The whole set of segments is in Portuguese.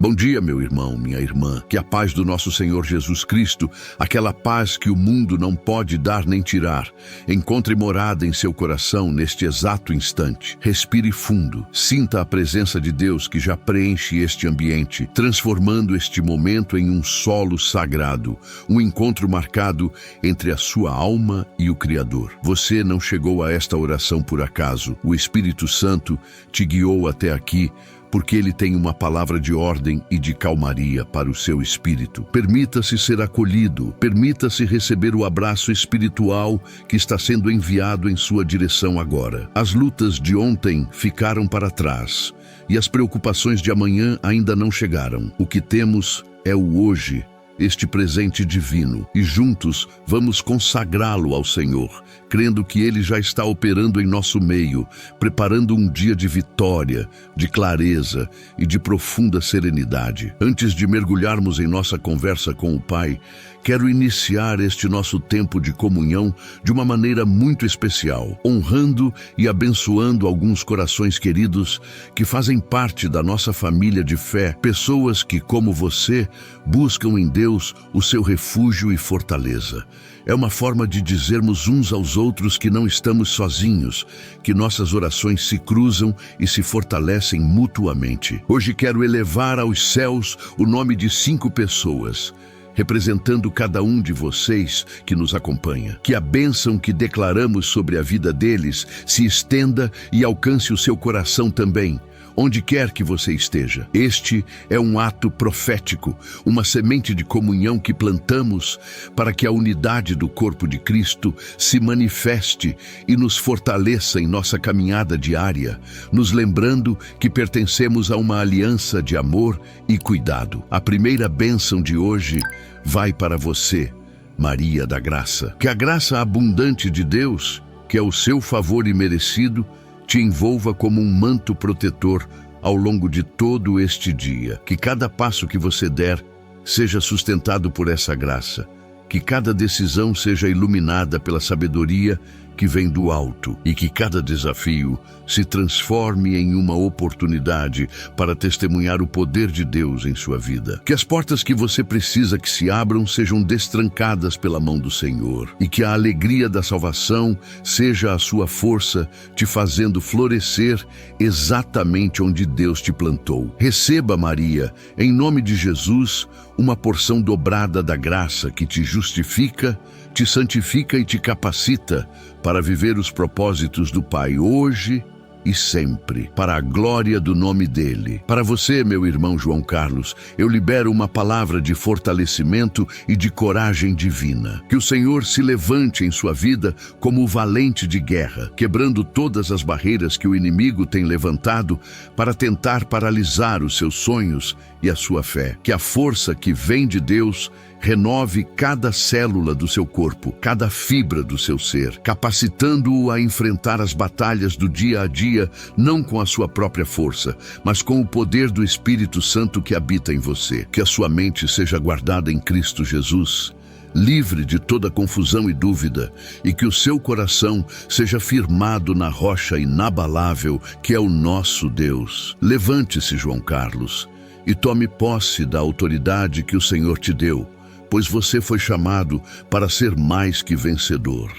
Bom dia, meu irmão, minha irmã. Que a paz do nosso Senhor Jesus Cristo, aquela paz que o mundo não pode dar nem tirar, encontre morada em seu coração neste exato instante. Respire fundo, sinta a presença de Deus que já preenche este ambiente, transformando este momento em um solo sagrado, um encontro marcado entre a sua alma e o Criador. Você não chegou a esta oração por acaso. O Espírito Santo te guiou até aqui, porque Ele tem uma palavra de ordem e de calmaria para o seu espírito. Permita-se ser acolhido, permita-se receber o abraço espiritual que está sendo enviado em sua direção agora. As lutas de ontem ficaram para trás e as preocupações de amanhã ainda não chegaram. O que temos é o hoje, este presente divino, e juntos vamos consagrá-lo ao Senhor, crendo que Ele já está operando em nosso meio, preparando um dia de vitória, de clareza e de profunda serenidade. Antes de mergulharmos em nossa conversa com o Pai, quero iniciar este nosso tempo de comunhão de uma maneira muito especial, honrando e abençoando alguns corações queridos que fazem parte da nossa família de fé, pessoas que, como você, buscam em Deus o seu refúgio e fortaleza. É uma forma de dizermos uns aos outros que não estamos sozinhos, que nossas orações se cruzam e se fortalecem mutuamente. Hoje quero elevar aos céus o nome de 5 pessoas, representando cada um de vocês que nos acompanha. Que a bênção que declaramos sobre a vida deles se estenda e alcance o seu coração também, onde quer que você esteja. Este é um ato profético, uma semente de comunhão que plantamos para que a unidade do corpo de Cristo se manifeste e nos fortaleça em nossa caminhada diária, nos lembrando que pertencemos a uma aliança de amor e cuidado. A primeira bênção de hoje vai para você, Maria da Graça. Que a graça abundante de Deus, que é o seu favor imerecido, te envolva como um manto protetor ao longo de todo este dia. Que cada passo que você der seja sustentado por essa graça. Que cada decisão seja iluminada pela sabedoria que vem do alto e que cada desafio se transforme em uma oportunidade para testemunhar o poder de Deus em sua vida. Que as portas que você precisa que se abram sejam destrancadas pela mão do Senhor e que a alegria da salvação seja a sua força, te fazendo florescer exatamente onde Deus te plantou. Receba, Maria, em nome de Jesus, uma porção dobrada da graça que te justifica, te santifica e te capacita para viver os propósitos do Pai hoje e sempre, para a glória do nome dele. Para você, meu irmão João Carlos, eu libero uma palavra de fortalecimento e de coragem divina. Que o Senhor se levante em sua vida como o valente de guerra, quebrando todas as barreiras que o inimigo tem levantado para tentar paralisar os seus sonhos e a sua fé. Que a força que vem de Deus renove cada célula do seu corpo, cada fibra do seu ser, capacitando-o a enfrentar as batalhas do dia a dia, não com a sua própria força, mas com o poder do Espírito Santo que habita em você. Que a sua mente seja guardada em Cristo Jesus, livre de toda confusão e dúvida, e que o seu coração seja firmado na rocha inabalável que é o nosso Deus. Levante-se, João Carlos, e tome posse da autoridade que o Senhor te deu, pois você foi chamado para ser mais que vencedor.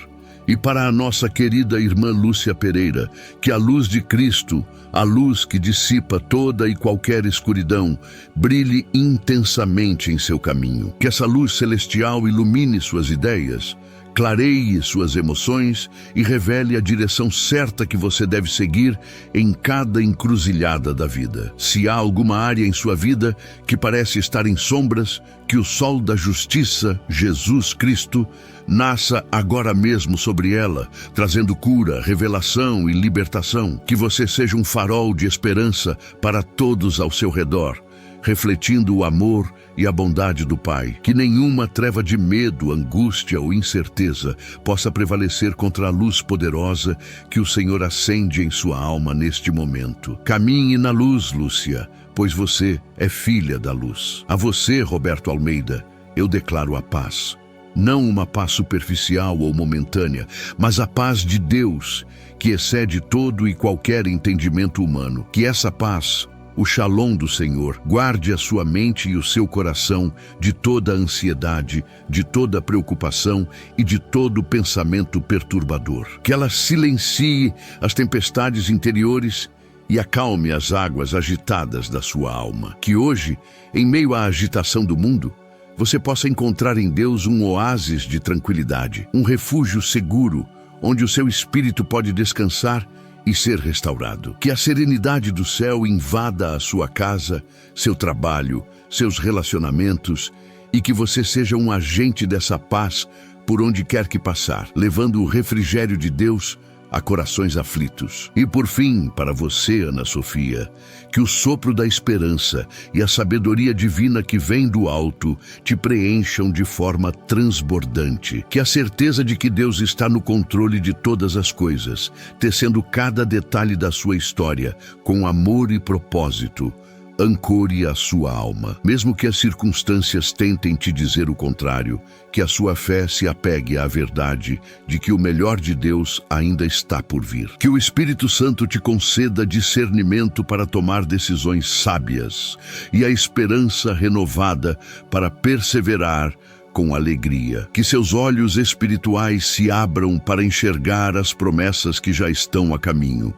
E para a nossa querida irmã Lúcia Pereira, que a luz de Cristo, a luz que dissipa toda e qualquer escuridão, brilhe intensamente em seu caminho. Que essa luz celestial ilumine suas ideias, clareie suas emoções e revele a direção certa que você deve seguir em cada encruzilhada da vida. Se há alguma área em sua vida que parece estar em sombras, que o sol da justiça, Jesus Cristo, nasça agora mesmo sobre ela, trazendo cura, revelação e libertação. Que você seja um farol de esperança para todos ao seu redor, refletindo o amor e a bondade do Pai. Que nenhuma treva de medo, angústia ou incerteza possa prevalecer contra a luz poderosa que o Senhor acende em sua alma neste momento. Caminhe na luz, Lúcia, pois você é filha da luz. A você, Roberto Almeida, eu declaro a paz. Não uma paz superficial ou momentânea, mas a paz de Deus, que excede todo e qualquer entendimento humano. Que essa paz O Shalom do Senhor guarde a sua mente e o seu coração de toda ansiedade, de toda preocupação e de todo pensamento perturbador. Que ela silencie as tempestades interiores e acalme as águas agitadas da sua alma. Que hoje, em meio à agitação do mundo, você possa encontrar em Deus um oásis de tranquilidade, um refúgio seguro, onde o seu espírito pode descansar e ser restaurado. Que a serenidade do céu invada a sua casa, seu trabalho, seus relacionamentos e que você seja um agente dessa paz por onde quer que passar, levando o refrigério de Deus a corações aflitos. E por fim, para você, Ana Sofia, que o sopro da esperança e a sabedoria divina que vem do alto te preencham de forma transbordante. Que a certeza de que Deus está no controle de todas as coisas, tecendo cada detalhe da sua história com amor e propósito, ancore a sua alma. Mesmo que as circunstâncias tentem te dizer o contrário, que a sua fé se apegue à verdade de que o melhor de Deus ainda está por vir. Que o Espírito Santo te conceda discernimento para tomar decisões sábias e a esperança renovada para perseverar com alegria. Que seus olhos espirituais se abram para enxergar as promessas que já estão a caminho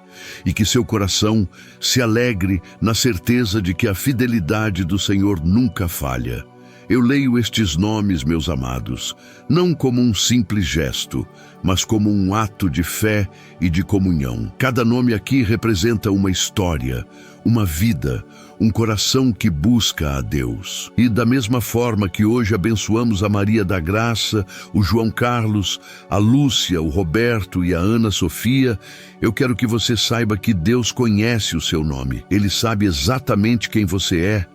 e que seu coração se alegre na certeza de que a fidelidade do Senhor nunca falha. Eu leio estes nomes, meus amados, não como um simples gesto, mas como um ato de fé e de comunhão. Cada nome aqui representa uma história, uma vida, um coração que busca a Deus. E da mesma forma que hoje abençoamos a Maria da Graça, o João Carlos, a Lúcia, o Roberto e a Ana Sofia, eu quero que você saiba que Deus conhece o seu nome. Ele sabe exatamente quem você é,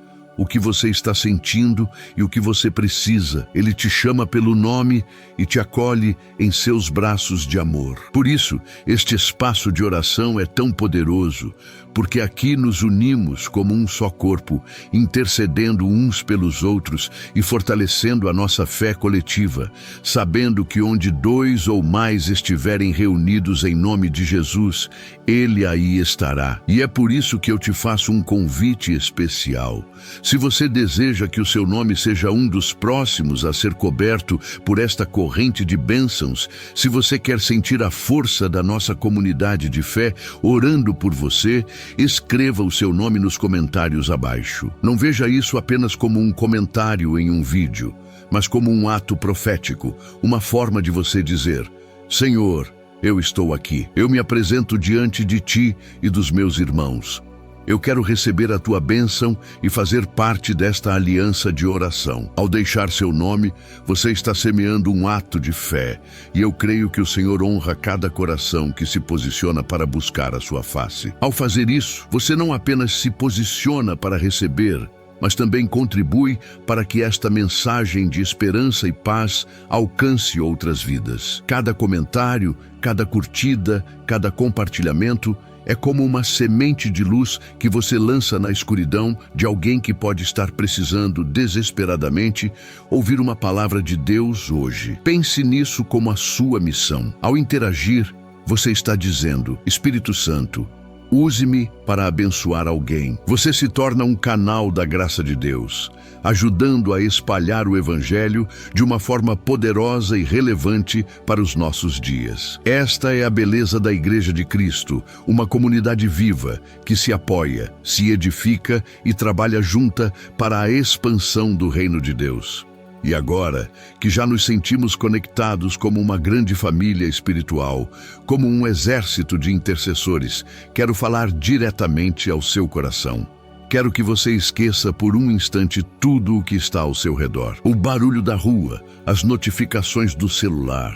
o que você está sentindo e o que você precisa. Ele te chama pelo nome e te acolhe em seus braços de amor. Por isso, este espaço de oração é tão poderoso, porque aqui nos unimos como um só corpo, intercedendo uns pelos outros e fortalecendo a nossa fé coletiva, sabendo que onde dois ou mais estiverem reunidos em nome de Jesus, Ele aí estará. E é por isso que eu te faço um convite especial. Se você deseja que o seu nome seja um dos próximos a ser coberto por esta corrente de bênçãos, se você quer sentir a força da nossa comunidade de fé orando por você, escreva o seu nome nos comentários abaixo. Não veja isso apenas como um comentário em um vídeo, mas como um ato profético, uma forma de você dizer: Senhor, eu estou aqui. Eu me apresento diante de ti e dos meus irmãos. Eu quero receber a tua bênção e fazer parte desta aliança de oração. Ao deixar seu nome, você está semeando um ato de fé, e eu creio que o Senhor honra cada coração que se posiciona para buscar a sua face. Ao fazer isso, você não apenas se posiciona para receber, mas também contribui para que esta mensagem de esperança e paz alcance outras vidas. Cada comentário, cada curtida, cada compartilhamento é como uma semente de luz que você lança na escuridão de alguém que pode estar precisando desesperadamente ouvir uma palavra de Deus hoje. Pense nisso como a sua missão. Ao interagir, você está dizendo: Espírito Santo, use-me para abençoar alguém. Você se torna um canal da graça de Deus, ajudando a espalhar o Evangelho de uma forma poderosa e relevante para os nossos dias. Esta é a beleza da Igreja de Cristo, uma comunidade viva que se apoia, se edifica e trabalha junta para a expansão do reino de Deus. E agora, que já nos sentimos conectados como uma grande família espiritual, como um exército de intercessores, quero falar diretamente ao seu coração. Quero que você esqueça por um instante tudo o que está ao seu redor. O barulho da rua, as notificações do celular,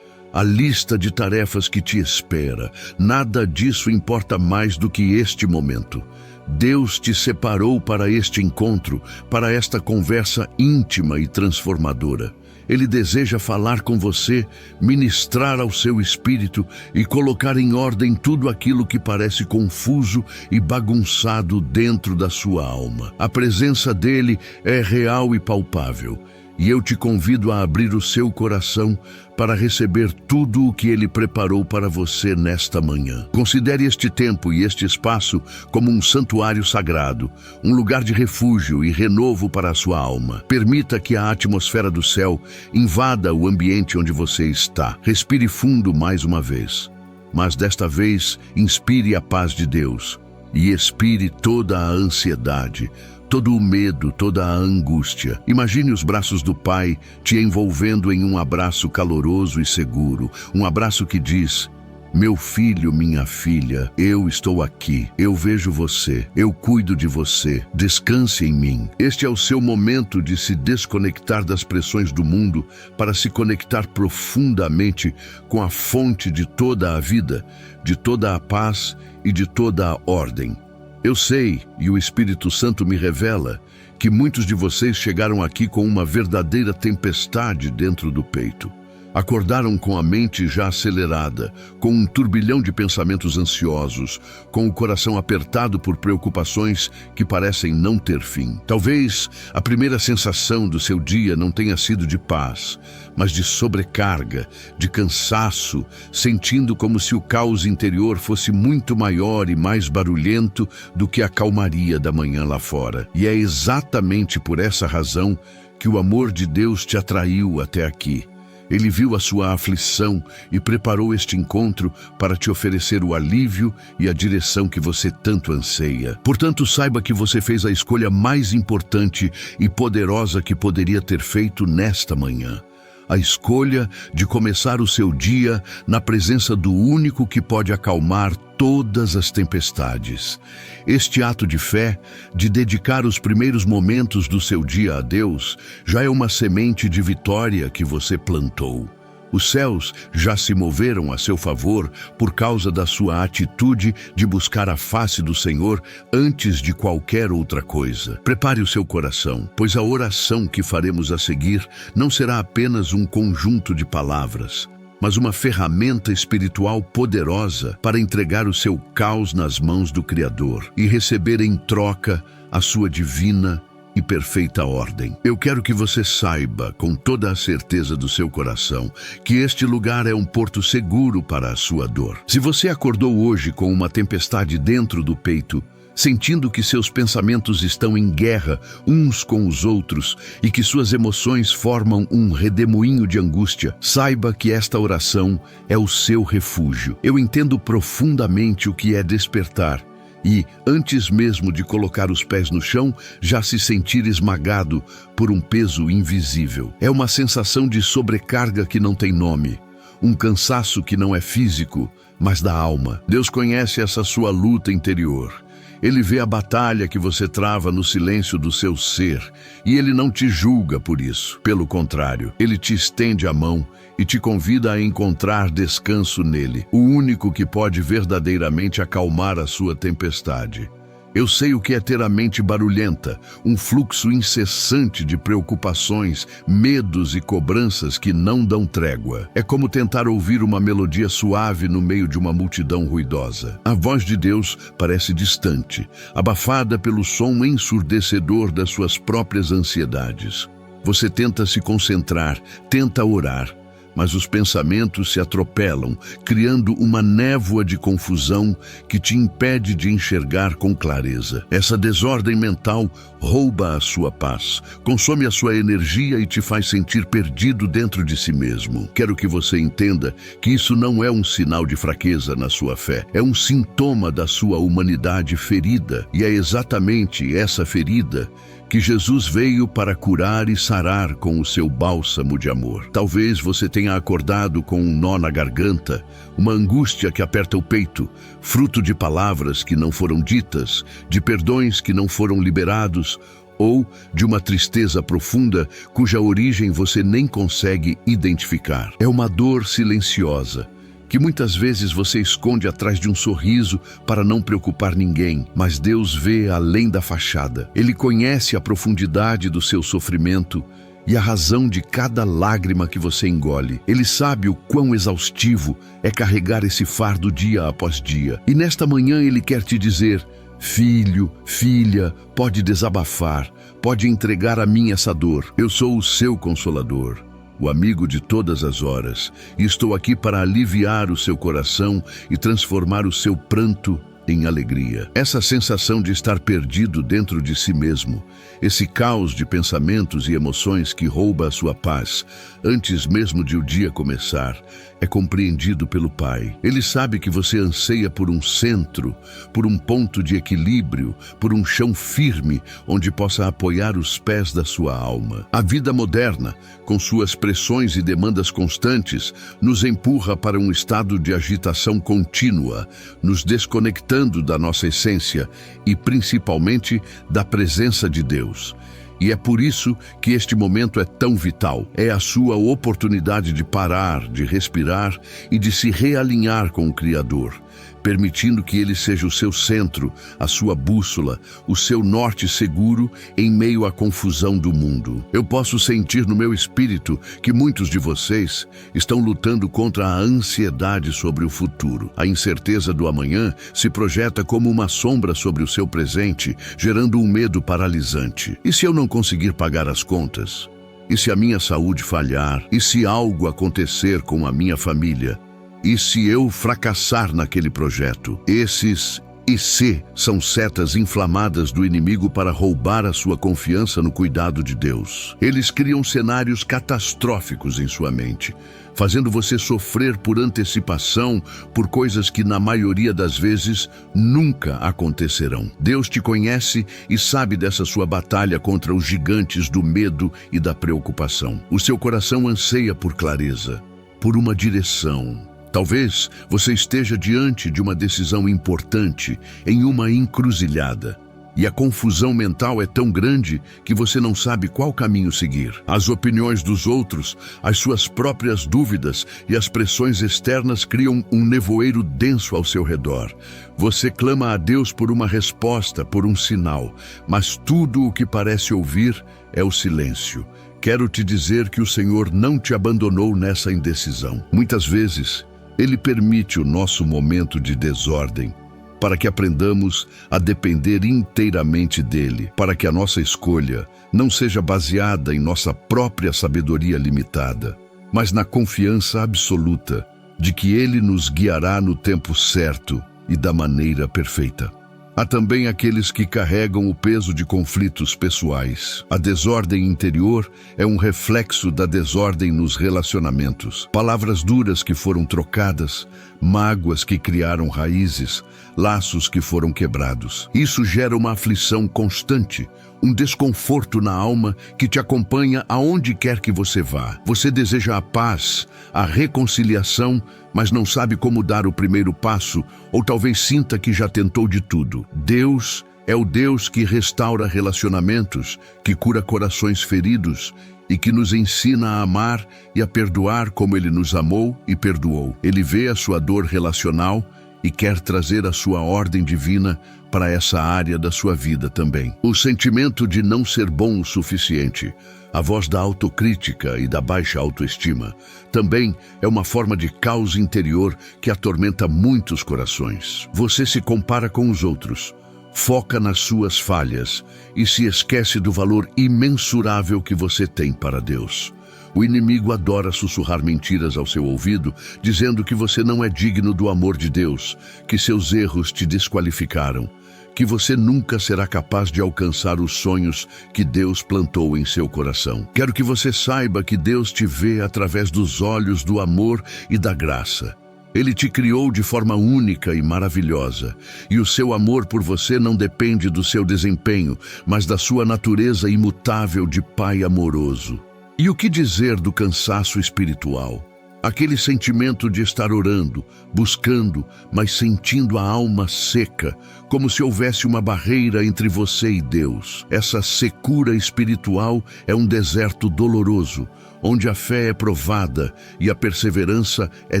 a lista de tarefas que te espera. Nada disso importa mais do que este momento. Deus te separou para este encontro, para esta conversa íntima e transformadora. Ele deseja falar com você, ministrar ao seu espírito e colocar em ordem tudo aquilo que parece confuso e bagunçado dentro da sua alma. A presença dele é real e palpável. E eu te convido a abrir o seu coração para receber tudo o que Ele preparou para você nesta manhã. Considere este tempo e este espaço como um santuário sagrado, um lugar de refúgio e renovo para a sua alma. Permita que a atmosfera do céu invada o ambiente onde você está. Respire fundo mais uma vez, mas desta vez inspire a paz de Deus e expire toda a ansiedade, todo o medo, toda a angústia. Imagine os braços do Pai te envolvendo em um abraço caloroso e seguro. Um abraço que diz: meu filho, minha filha, eu estou aqui. Eu vejo você. Eu cuido de você. Descanse em mim. Este é o seu momento de se desconectar das pressões do mundo para se conectar profundamente com a fonte de toda a vida, de toda a paz e de toda a ordem. Eu sei, e o Espírito Santo me revela, que muitos de vocês chegaram aqui com uma verdadeira tempestade dentro do peito. Acordaram com a mente já acelerada, com um turbilhão de pensamentos ansiosos, com o coração apertado por preocupações que parecem não ter fim. Talvez a primeira sensação do seu dia não tenha sido de paz, mas de sobrecarga, de cansaço, sentindo como se o caos interior fosse muito maior e mais barulhento do que a calmaria da manhã lá fora. E é exatamente por essa razão que o amor de Deus te atraiu até aqui. Ele viu a sua aflição e preparou este encontro para te oferecer o alívio e a direção que você tanto anseia. Portanto, saiba que você fez a escolha mais importante e poderosa que poderia ter feito nesta manhã. A escolha de começar o seu dia na presença do único que pode acalmar todas as tempestades. Este ato de fé, de dedicar os primeiros momentos do seu dia a Deus, já é uma semente de vitória que você plantou. Os céus já se moveram a seu favor por causa da sua atitude de buscar a face do Senhor antes de qualquer outra coisa. Prepare o seu coração, pois a oração que faremos a seguir não será apenas um conjunto de palavras, mas uma ferramenta espiritual poderosa para entregar o seu caos nas mãos do Criador e receber em troca a sua divina e perfeita ordem. Eu quero que você saiba, com toda a certeza do seu coração, que este lugar é um porto seguro para a sua dor. Se você acordou hoje com uma tempestade dentro do peito, sentindo que seus pensamentos estão em guerra uns com os outros e que suas emoções formam um redemoinho de angústia, saiba que esta oração é o seu refúgio. Eu entendo profundamente o que é despertar e, antes mesmo de colocar os pés no chão, já se sentir esmagado por um peso invisível. É uma sensação de sobrecarga que não tem nome, um cansaço que não é físico, mas da alma. Deus conhece essa sua luta interior. Ele vê a batalha que você trava no silêncio do seu ser e Ele não te julga por isso. Pelo contrário, Ele te estende a mão e te convida a encontrar descanso nele, o único que pode verdadeiramente acalmar a sua tempestade. Eu sei o que é ter a mente barulhenta, um fluxo incessante de preocupações, medos e cobranças que não dão trégua. É como tentar ouvir uma melodia suave no meio de uma multidão ruidosa. A voz de Deus parece distante, abafada pelo som ensurdecedor das suas próprias ansiedades. Você tenta se concentrar, tenta orar, mas os pensamentos se atropelam, criando uma névoa de confusão que te impede de enxergar com clareza. Essa desordem mental rouba a sua paz, consome a sua energia e te faz sentir perdido dentro de si mesmo. Quero que você entenda que isso não é um sinal de fraqueza na sua fé, é um sintoma da sua humanidade ferida, e é exatamente essa ferida que Jesus veio para curar e sarar com o seu bálsamo de amor. Talvez você tenha acordado com um nó na garganta, uma angústia que aperta o peito, fruto de palavras que não foram ditas, de perdões que não foram liberados, ou de uma tristeza profunda cuja origem você nem consegue identificar. É uma dor silenciosa, que muitas vezes você esconde atrás de um sorriso para não preocupar ninguém, mas Deus vê além da fachada. Ele conhece a profundidade do seu sofrimento e a razão de cada lágrima que você engole. Ele sabe o quão exaustivo é carregar esse fardo dia após dia. E nesta manhã Ele quer te dizer: filho, filha, pode desabafar, pode entregar a mim essa dor. Eu sou o seu consolador, o amigo de todas as horas, e estou aqui para aliviar o seu coração e transformar o seu pranto em alegria. Essa sensação de estar perdido dentro de si mesmo, esse caos de pensamentos e emoções que rouba a sua paz, antes mesmo de o dia começar, é compreendido pelo Pai. Ele sabe que você anseia por um centro, por um ponto de equilíbrio, por um chão firme onde possa apoiar os pés da sua alma. A vida moderna, com suas pressões e demandas constantes, nos empurra para um estado de agitação contínua, nos desconectando da nossa essência e principalmente da presença de Deus. E é por isso que este momento é tão vital. É a sua oportunidade de parar, de respirar e de se realinhar com o Criador, permitindo que Ele seja o seu centro, a sua bússola, o seu norte seguro em meio à confusão do mundo. Eu posso sentir no meu espírito que muitos de vocês estão lutando contra a ansiedade sobre o futuro. A incerteza do amanhã se projeta como uma sombra sobre o seu presente, gerando um medo paralisante. E se eu não conseguir pagar as contas? E se a minha saúde falhar? E se algo acontecer com a minha família? E se eu fracassar naquele projeto? Esses e se são setas inflamadas do inimigo para roubar a sua confiança no cuidado de Deus. Eles criam cenários catastróficos em sua mente, fazendo você sofrer por antecipação por coisas que na maioria das vezes nunca acontecerão. Deus te conhece e sabe dessa sua batalha contra os gigantes do medo e da preocupação. O seu coração anseia por clareza, por uma direção. Talvez você esteja diante de uma decisão importante, em uma encruzilhada, e a confusão mental é tão grande que você não sabe qual caminho seguir. As opiniões dos outros, as suas próprias dúvidas e as pressões externas criam um nevoeiro denso ao seu redor. Você clama a Deus por uma resposta, por um sinal, mas tudo o que parece ouvir é o silêncio. Quero te dizer que o Senhor não te abandonou nessa indecisão. Muitas vezes, Ele permite o nosso momento de desordem para que aprendamos a depender inteiramente dEle, para que a nossa escolha não seja baseada em nossa própria sabedoria limitada, mas na confiança absoluta de que Ele nos guiará no tempo certo e da maneira perfeita. Há também aqueles que carregam o peso de conflitos pessoais. A desordem interior é um reflexo da desordem nos relacionamentos. Palavras duras que foram trocadas, mágoas que criaram raízes, laços que foram quebrados. Isso gera uma aflição constante, um desconforto na alma que te acompanha aonde quer que você vá. Você deseja a paz, a reconciliação, mas não sabe como dar o primeiro passo, ou talvez sinta que já tentou de tudo. Deus é o Deus que restaura relacionamentos, que cura corações feridos e que nos ensina a amar e a perdoar como Ele nos amou e perdoou. Ele vê a sua dor relacional e quer trazer a sua ordem divina para essa área da sua vida também. O sentimento de não ser bom o suficiente, a voz da autocrítica e da baixa autoestima, também é uma forma de caos interior que atormenta muitos corações. Você se compara com os outros, foca nas suas falhas e se esquece do valor imensurável que você tem para Deus. O inimigo adora sussurrar mentiras ao seu ouvido, dizendo que você não é digno do amor de Deus, que seus erros te desqualificaram, que você nunca será capaz de alcançar os sonhos que Deus plantou em seu coração. Quero que você saiba que Deus te vê através dos olhos do amor e da graça. Ele te criou de forma única e maravilhosa, e o seu amor por você não depende do seu desempenho, mas da sua natureza imutável de Pai amoroso. E o que dizer do cansaço espiritual? Aquele sentimento de estar orando, buscando, mas sentindo a alma seca, como se houvesse uma barreira entre você e Deus. Essa secura espiritual é um deserto doloroso, onde a fé é provada e a perseverança é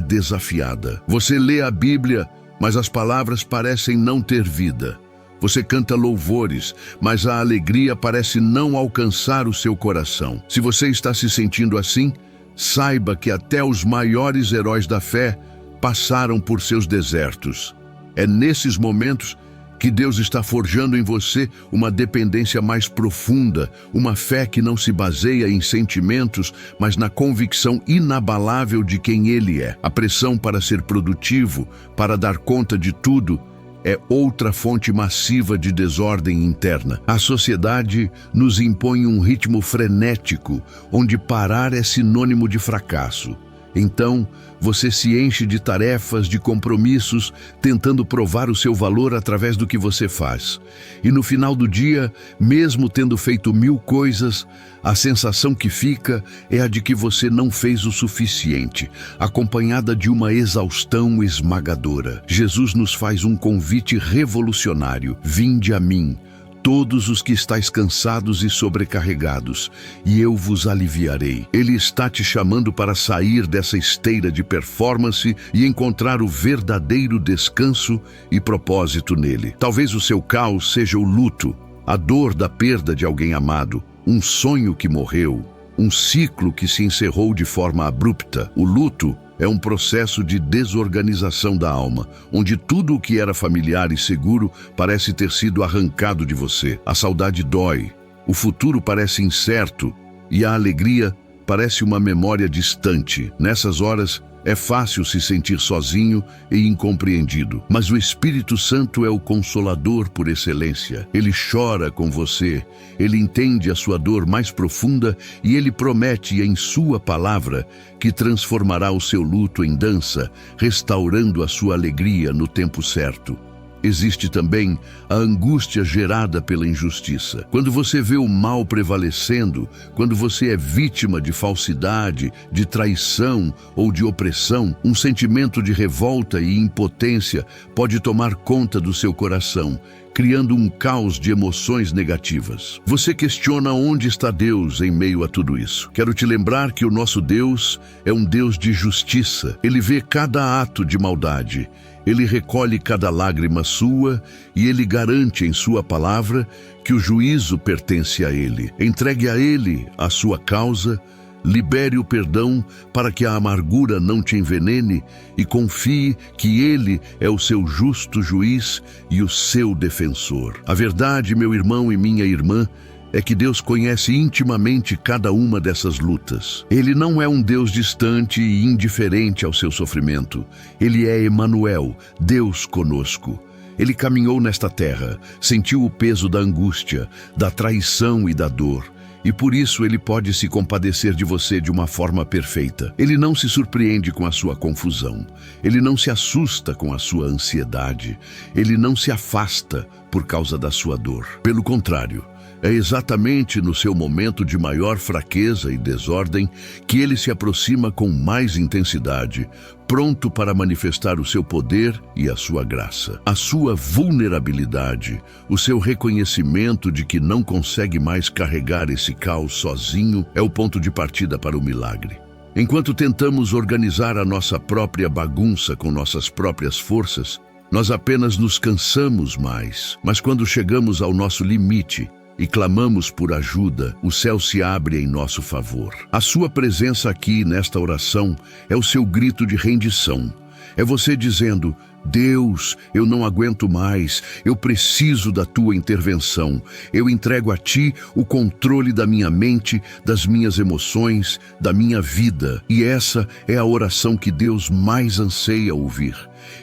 desafiada. Você lê a Bíblia, mas as palavras parecem não ter vida. Você canta louvores, mas a alegria parece não alcançar o seu coração. Se você está se sentindo assim, saiba que até os maiores heróis da fé passaram por seus desertos. É nesses momentos que Deus está forjando em você uma dependência mais profunda, uma fé que não se baseia em sentimentos, mas na convicção inabalável de quem Ele é. A pressão para ser produtivo, para dar conta de tudo, é outra fonte massiva de desordem interna. A sociedade nos impõe um ritmo frenético, onde parar é sinônimo de fracasso. Então, você se enche de tarefas, de compromissos, tentando provar o seu valor através do que você faz. E no final do dia, mesmo tendo feito 1000 coisas, a sensação que fica é a de que você não fez o suficiente, acompanhada de uma exaustão esmagadora. Jesus nos faz um convite revolucionário: vinde a mim, todos os que estáis cansados e sobrecarregados, e eu vos aliviarei. Ele está te chamando para sair dessa esteira de performance e encontrar o verdadeiro descanso e propósito nele. Talvez o seu caos seja o luto, a dor da perda de alguém amado, um sonho que morreu, um ciclo que se encerrou de forma abrupta. O luto é um processo de desorganização da alma, onde tudo o que era familiar e seguro parece ter sido arrancado de você. A saudade dói, o futuro parece incerto e a alegria parece uma memória distante. Nessas horas, é fácil se sentir sozinho e incompreendido, mas o Espírito Santo é o consolador por excelência. Ele chora com você, ele entende a sua dor mais profunda e ele promete em sua palavra que transformará o seu luto em dança, restaurando a sua alegria no tempo certo. Existe também a angústia gerada pela injustiça. Quando você vê o mal prevalecendo, quando você é vítima de falsidade, de traição ou de opressão, um sentimento de revolta e impotência pode tomar conta do seu coração, criando um caos de emoções negativas. Você questiona onde está Deus em meio a tudo isso. Quero te lembrar que o nosso Deus é um Deus de justiça. Ele vê cada ato de maldade. Ele recolhe cada lágrima sua e Ele garante em sua palavra que o juízo pertence a Ele. Entregue a Ele a sua causa, libere o perdão para que a amargura não te envenene e confie que Ele é o seu justo juiz e o seu defensor. A verdade, meu irmão e minha irmã, é que Deus conhece intimamente cada uma dessas lutas. Ele não é um Deus distante e indiferente ao seu sofrimento. Ele é Emanuel, Deus conosco. Ele caminhou nesta terra, sentiu o peso da angústia, da traição e da dor. E por isso Ele pode se compadecer de você de uma forma perfeita. Ele não se surpreende com a sua confusão. Ele não se assusta com a sua ansiedade. Ele não se afasta por causa da sua dor. Pelo contrário, é exatamente no seu momento de maior fraqueza e desordem que Ele se aproxima com mais intensidade, pronto para manifestar o seu poder e a sua graça. A sua vulnerabilidade, o seu reconhecimento de que não consegue mais carregar esse caos sozinho, é o ponto de partida para o milagre. Enquanto tentamos organizar a nossa própria bagunça com nossas próprias forças, nós apenas nos cansamos mais. Mas quando chegamos ao nosso limite e clamamos por ajuda, o céu se abre em nosso favor. A sua presença aqui nesta oração é o seu grito de rendição. É você dizendo: Deus, eu não aguento mais, eu preciso da tua intervenção. Eu entrego a ti o controle da minha mente, das minhas emoções, da minha vida. E essa é a oração que Deus mais anseia ouvir.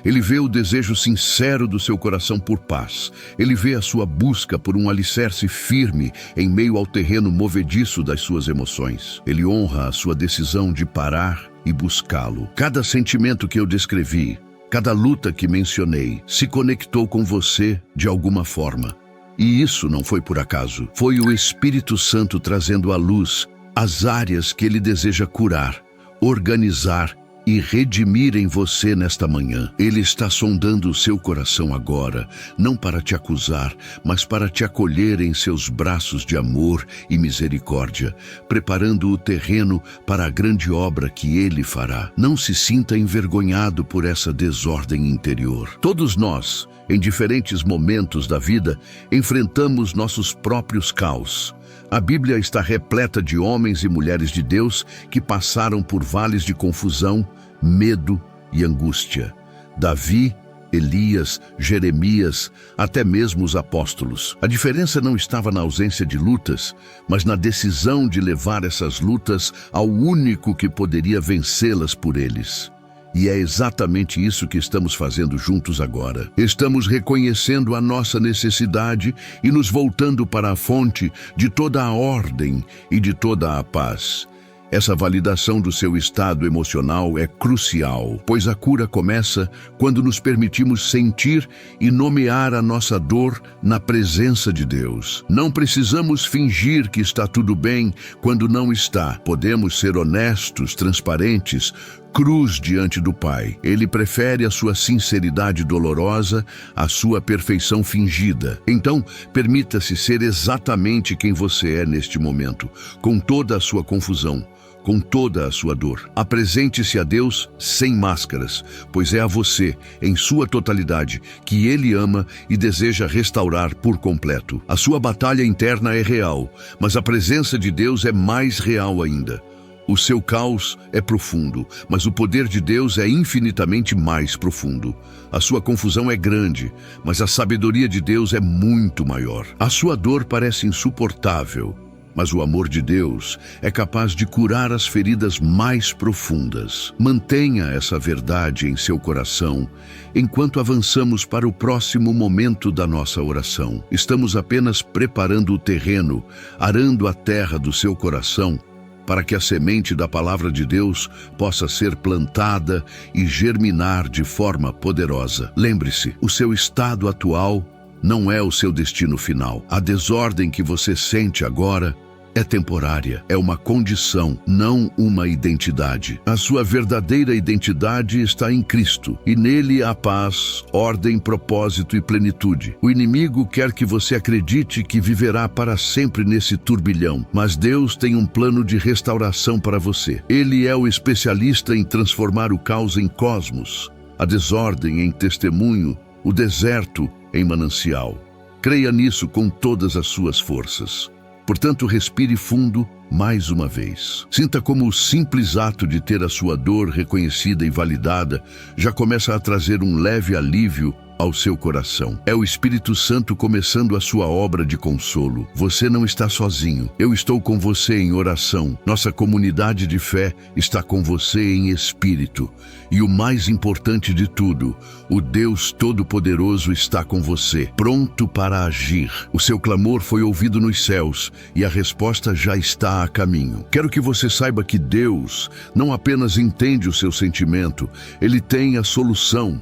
Ele vê o desejo sincero do seu coração por paz. Ele vê a sua busca por um alicerce firme em meio ao terreno movediço das suas emoções. Ele honra a sua decisão de parar e buscá-lo. Cada sentimento que eu descrevi, cada luta que mencionei, se conectou com você de alguma forma. E isso não foi por acaso. Foi o Espírito Santo trazendo à luz as áreas que Ele deseja curar, organizar e redimir em você nesta manhã. Ele está sondando o seu coração agora, não para te acusar, mas para te acolher em seus braços de amor e misericórdia, preparando o terreno para a grande obra que Ele fará. Não se sinta envergonhado por essa desordem interior. Todos nós, em diferentes momentos da vida, enfrentamos nossos próprios caos. A Bíblia está repleta de homens e mulheres de Deus que passaram por vales de confusão, medo e angústia. Davi Elias, Jeremias, até mesmo os apóstolos. A diferença não estava na ausência de lutas, mas na decisão de levar essas lutas ao único que poderia vencê-las por eles. E é exatamente isso que estamos fazendo juntos agora. Estamos reconhecendo a nossa necessidade e nos voltando para a fonte de toda a ordem e de toda a paz. Essa validação do seu estado emocional é crucial, pois a cura começa quando nos permitimos sentir e nomear a nossa dor na presença de Deus. Não precisamos fingir que está tudo bem quando não está. Podemos ser honestos, transparentes, cruz diante do Pai. Ele prefere a sua sinceridade dolorosa à sua perfeição fingida. Então, permita-se ser exatamente quem você é neste momento, com toda a sua confusão, com toda a sua dor. Apresente-se a Deus sem máscaras, pois é a você, em sua totalidade, que Ele ama e deseja restaurar por completo. A sua batalha interna é real, mas a presença de Deus é mais real ainda. O seu caos é profundo, mas o poder de Deus é infinitamente mais profundo. A sua confusão é grande, mas a sabedoria de Deus é muito maior. A sua dor parece insuportável, mas o amor de Deus é capaz de curar as feridas mais profundas. Mantenha essa verdade em seu coração enquanto avançamos para o próximo momento da nossa oração. Estamos apenas preparando o terreno, arando a terra do seu coração, para que a semente da palavra de Deus possa ser plantada e germinar de forma poderosa. Lembre-se, o seu estado atual não é o seu destino final. A desordem que você sente agora é temporária, é uma condição, não uma identidade. A sua verdadeira identidade está em Cristo, e nele há paz, ordem, propósito e plenitude. O inimigo quer que você acredite que viverá para sempre nesse turbilhão, mas Deus tem um plano de restauração para você. Ele é o especialista em transformar o caos em cosmos, a desordem em testemunho, o deserto em manancial. Creia nisso com todas as suas forças. Portanto, respire fundo mais uma vez. Sinta como o simples ato de ter a sua dor reconhecida e validada já começa a trazer um leve alívio ao seu coração. É o Espírito Santo começando a sua obra de consolo. Você não está sozinho. Eu estou com você em oração. Nossa comunidade de fé está com você em espírito. E o mais importante de tudo, o Deus Todo-Poderoso está com você, pronto para agir. O seu clamor foi ouvido nos céus e a resposta já está a caminho. Quero que você saiba que Deus não apenas entende o seu sentimento, Ele tem a solução.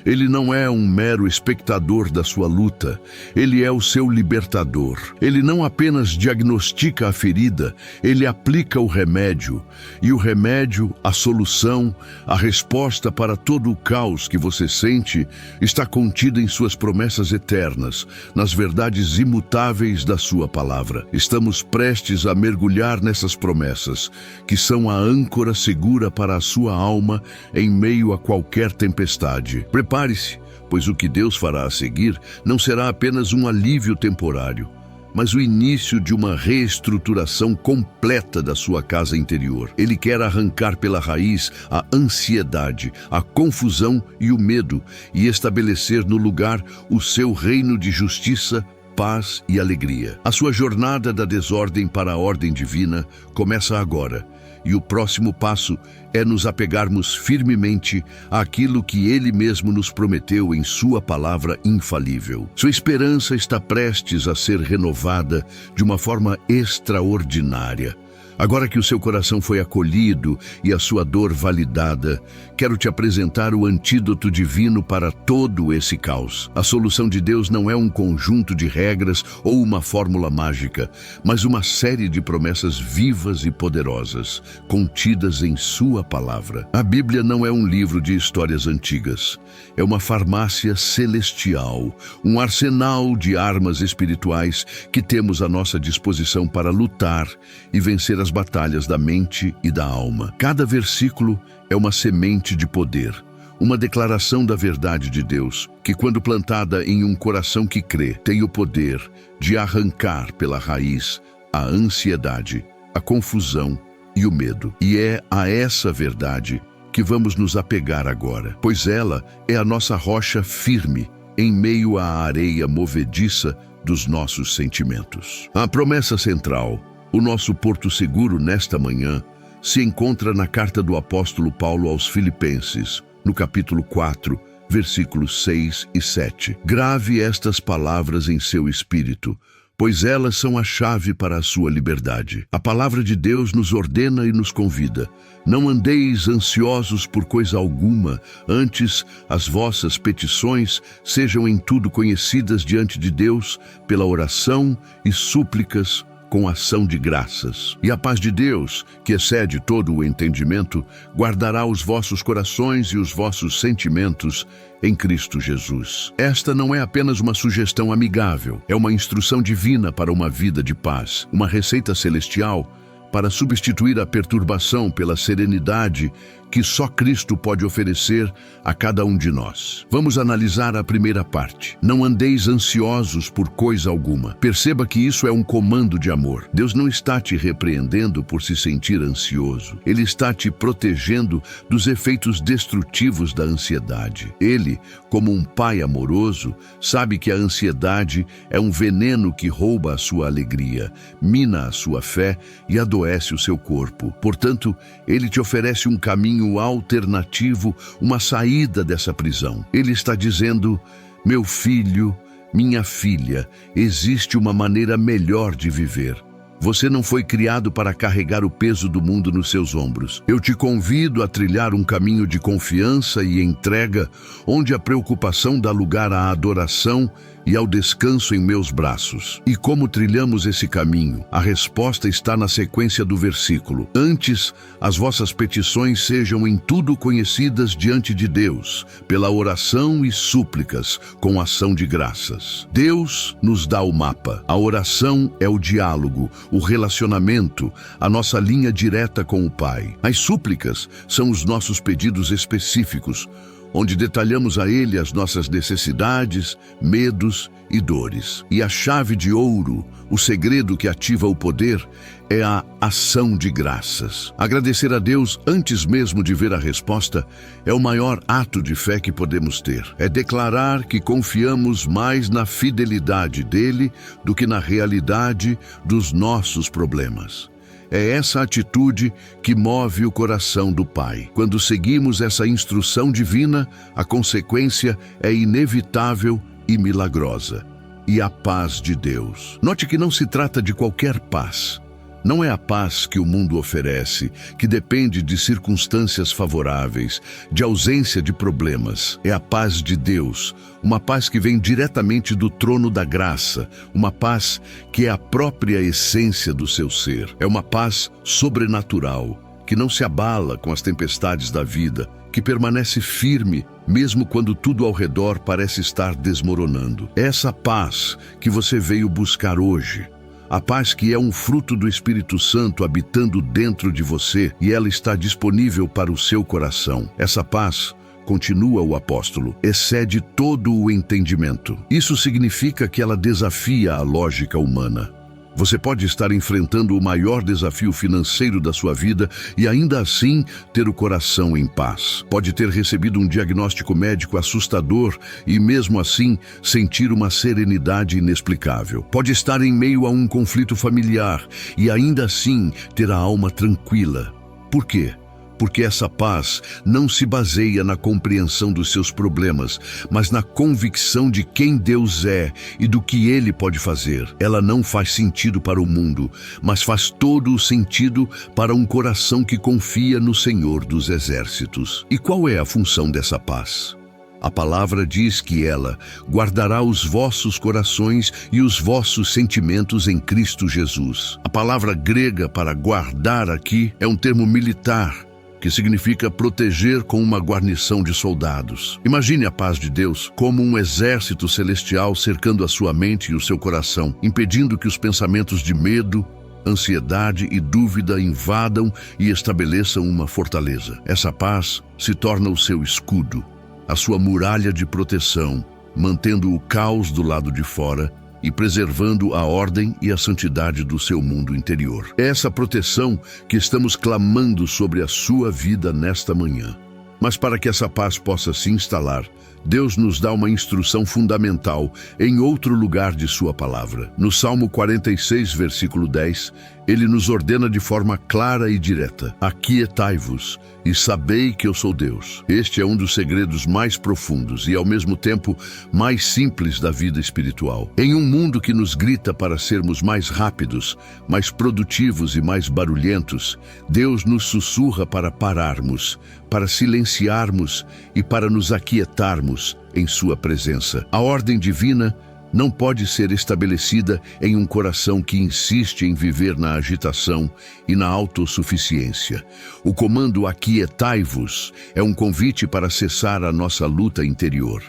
Ele não é um mero espectador da sua luta, ele é o seu libertador. Ele não apenas diagnostica a ferida, ele aplica o remédio. E o remédio, a solução, a resposta para todo o caos que você sente, está contida em suas promessas eternas, nas verdades imutáveis da sua palavra. Estamos prestes a mergulhar nessas promessas, que são a âncora segura para a sua alma em meio a qualquer tempestade. Prepare-se, pois o que Deus fará a seguir não será apenas um alívio temporário, mas o início de uma reestruturação completa da sua casa interior. Ele quer arrancar pela raiz a ansiedade, a confusão e o medo e estabelecer no lugar o seu reino de justiça, paz e alegria. A sua jornada da desordem para a ordem divina começa agora. E o próximo passo é nos apegarmos firmemente àquilo que Ele mesmo nos prometeu em Sua palavra infalível. Sua esperança está prestes a ser renovada de uma forma extraordinária. Agora que o seu coração foi acolhido e a sua dor validada, quero te apresentar o antídoto divino para todo esse caos. A solução de Deus não é um conjunto de regras ou uma fórmula mágica, mas uma série de promessas vivas e poderosas, contidas em sua palavra. A Bíblia não é um livro de histórias antigas. É uma farmácia celestial, um arsenal de armas espirituais que temos à nossa disposição para lutar e vencer as batalhas da mente e da alma. Cada versículo é uma semente de poder, uma declaração da verdade de Deus, que quando plantada em um coração que crê, tem o poder de arrancar pela raiz a ansiedade, a confusão e o medo. E é a essa verdade que vamos nos apegar agora, pois ela é a nossa rocha firme em meio à areia movediça dos nossos sentimentos. A promessa central, o nosso porto seguro nesta manhã, se encontra na carta do apóstolo Paulo aos Filipenses, no capítulo 4, versículos 6 e 7. Grave estas palavras em seu espírito, pois elas são a chave para a sua liberdade. A palavra de Deus nos ordena e nos convida: não andeis ansiosos por coisa alguma, antes as vossas petições sejam em tudo conhecidas diante de Deus pela oração e súplicas com ação de graças. E a paz de Deus, que excede todo o entendimento, guardará os vossos corações e os vossos sentimentos em Cristo Jesus. Esta não é apenas uma sugestão amigável, é uma instrução divina para uma vida de paz, uma receita celestial para substituir a perturbação pela serenidade que só Cristo pode oferecer a cada um de nós. Vamos analisar a primeira parte. Não andeis ansiosos por coisa alguma. Perceba que isso é um comando de amor. Deus não está te repreendendo por se sentir ansioso. Ele está te protegendo dos efeitos destrutivos da ansiedade. Ele, como um pai amoroso, sabe que a ansiedade é um veneno que rouba a sua alegria, mina a sua fé e adoece o seu corpo. Portanto, ele te oferece um caminho alternativo, uma saída dessa prisão. Ele está dizendo: meu filho, minha filha, existe uma maneira melhor de viver. Você não foi criado para carregar o peso do mundo nos seus ombros. Eu te convido a trilhar um caminho de confiança e entrega, onde a preocupação dá lugar à adoração e ao descanso em meus braços. E como trilhamos esse caminho? A resposta está na sequência do versículo. Antes, as vossas petições sejam em tudo conhecidas diante de Deus, pela oração e súplicas, com ação de graças. Deus nos dá o mapa. A oração é o diálogo, o relacionamento, a nossa linha direta com o Pai. As súplicas são os nossos pedidos específicos, onde detalhamos a Ele as nossas necessidades, medos e dores. E a chave de ouro, o segredo que ativa o poder, é a ação de graças. Agradecer a Deus antes mesmo de ver a resposta é o maior ato de fé que podemos ter. É declarar que confiamos mais na fidelidade dele do que na realidade dos nossos problemas. É essa atitude que move o coração do Pai. Quando seguimos essa instrução divina, a consequência é inevitável e milagrosa. E a paz de Deus. Note que não se trata de qualquer paz. Não é a paz que o mundo oferece, que depende de circunstâncias favoráveis, de ausência de problemas. É a paz de Deus, uma paz que vem diretamente do trono da graça, uma paz que é a própria essência do seu ser. É uma paz sobrenatural, que não se abala com as tempestades da vida, que permanece firme, mesmo quando tudo ao redor parece estar desmoronando. É essa paz que você veio buscar hoje. A paz que é um fruto do Espírito Santo habitando dentro de você, e ela está disponível para o seu coração. Essa paz, continua o apóstolo, excede todo o entendimento. Isso significa que ela desafia a lógica humana. Você pode estar enfrentando o maior desafio financeiro da sua vida e ainda assim ter o coração em paz. Pode ter recebido um diagnóstico médico assustador e mesmo assim sentir uma serenidade inexplicável. Pode estar em meio a um conflito familiar e ainda assim ter a alma tranquila. Por quê? Porque essa paz não se baseia na compreensão dos seus problemas, mas na convicção de quem Deus é e do que Ele pode fazer. Ela não faz sentido para o mundo, mas faz todo o sentido para um coração que confia no Senhor dos Exércitos. E qual é a função dessa paz? A palavra diz que ela guardará os vossos corações e os vossos sentimentos em Cristo Jesus. A palavra grega para guardar aqui é um termo militar, que significa proteger com uma guarnição de soldados. Imagine a paz de Deus como um exército celestial cercando a sua mente e o seu coração, impedindo que os pensamentos de medo, ansiedade e dúvida invadam e estabeleçam uma fortaleza. Essa paz se torna o seu escudo, a sua muralha de proteção, mantendo o caos do lado de fora e preservando a ordem e a santidade do seu mundo interior. É essa proteção que estamos clamando sobre a sua vida nesta manhã. Mas para que essa paz possa se instalar, Deus nos dá uma instrução fundamental em outro lugar de sua palavra. No Salmo 46, versículo 10, ele nos ordena de forma clara e direta: aquietai-vos e sabei que eu sou Deus. Este é um dos segredos mais profundos e, ao mesmo tempo, mais simples da vida espiritual. Em um mundo que nos grita para sermos mais rápidos, mais produtivos e mais barulhentos, Deus nos sussurra para pararmos, para silenciarmos e para nos aquietarmos em sua presença. A ordem divina não pode ser estabelecida em um coração que insiste em viver na agitação e na autossuficiência. O comando aquietai-vos é um convite para cessar a nossa luta interior.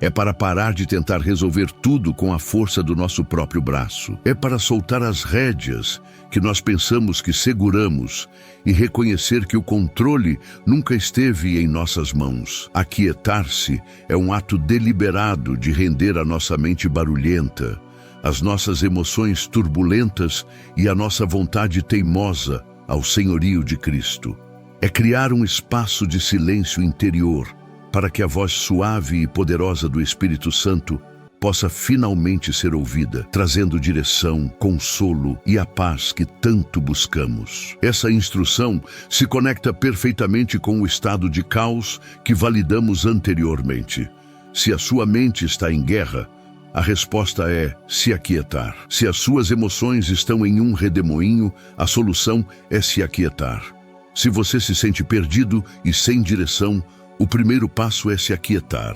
É para parar de tentar resolver tudo com a força do nosso próprio braço. É para soltar as rédeas que nós pensamos que seguramos e reconhecer que o controle nunca esteve em nossas mãos. Aquietar-se é um ato deliberado de render a nossa mente barulhenta, as nossas emoções turbulentas e a nossa vontade teimosa ao senhorio de Cristo. É criar um espaço de silêncio interior para que a voz suave e poderosa do Espírito Santo possa finalmente ser ouvida, trazendo direção, consolo e a paz que tanto buscamos. Essa instrução se conecta perfeitamente com o estado de caos que validamos anteriormente. Se a sua mente está em guerra, a resposta é se aquietar. Se as suas emoções estão em um redemoinho, a solução é se aquietar. Se você se sente perdido e sem direção, o primeiro passo é se aquietar.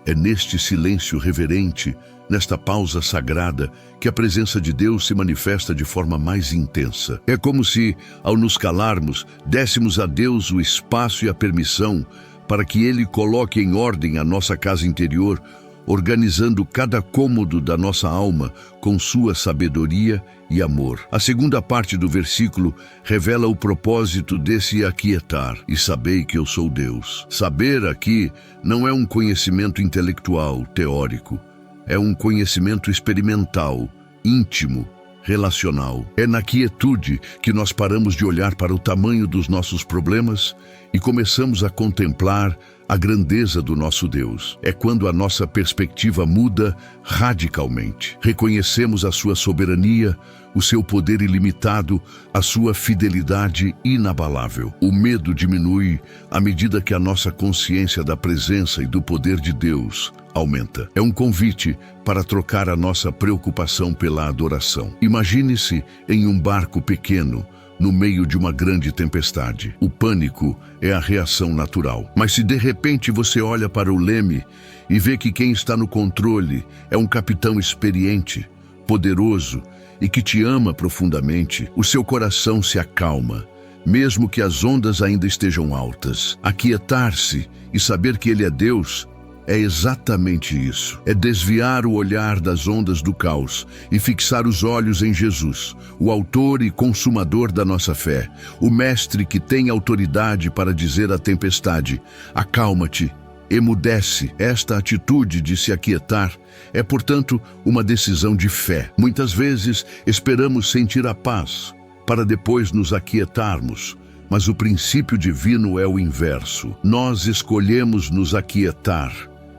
É neste silêncio reverente, nesta pausa sagrada, que a presença de Deus se manifesta de forma mais intensa. É como se, ao nos calarmos, dessemos a Deus o espaço e a permissão para que Ele coloque em ordem a nossa casa interior, organizando cada cômodo da nossa alma com sua sabedoria e amor. A segunda parte do versículo revela o propósito desse aquietar: e sabei que eu sou Deus. Saber aqui não é um conhecimento intelectual, teórico. É um conhecimento experimental, íntimo, relacional. É na quietude que nós paramos de olhar para o tamanho dos nossos problemas e começamos a contemplar a grandeza do nosso Deus. É quando a nossa perspectiva muda radicalmente. Reconhecemos a sua soberania, o seu poder ilimitado, a sua fidelidade inabalável. O medo diminui à medida que a nossa consciência da presença e do poder de Deus aumenta. É um convite para trocar a nossa preocupação pela adoração. Imagine-se em um barco pequeno, no meio de uma grande tempestade. O pânico é a reação natural. Mas se de repente você olha para o leme e vê que quem está no controle é um capitão experiente, poderoso e que te ama profundamente, o seu coração se acalma, mesmo que as ondas ainda estejam altas. Aquietar-se e saber que Ele é Deus é exatamente isso. É desviar o olhar das ondas do caos e fixar os olhos em Jesus, o autor e consumador da nossa fé, o mestre que tem autoridade para dizer à tempestade: acalma-te, emudece. Esta atitude de se aquietar é, portanto, uma decisão de fé. Muitas vezes esperamos sentir a paz para depois nos aquietarmos, mas o princípio divino é o inverso. Nós escolhemos nos aquietar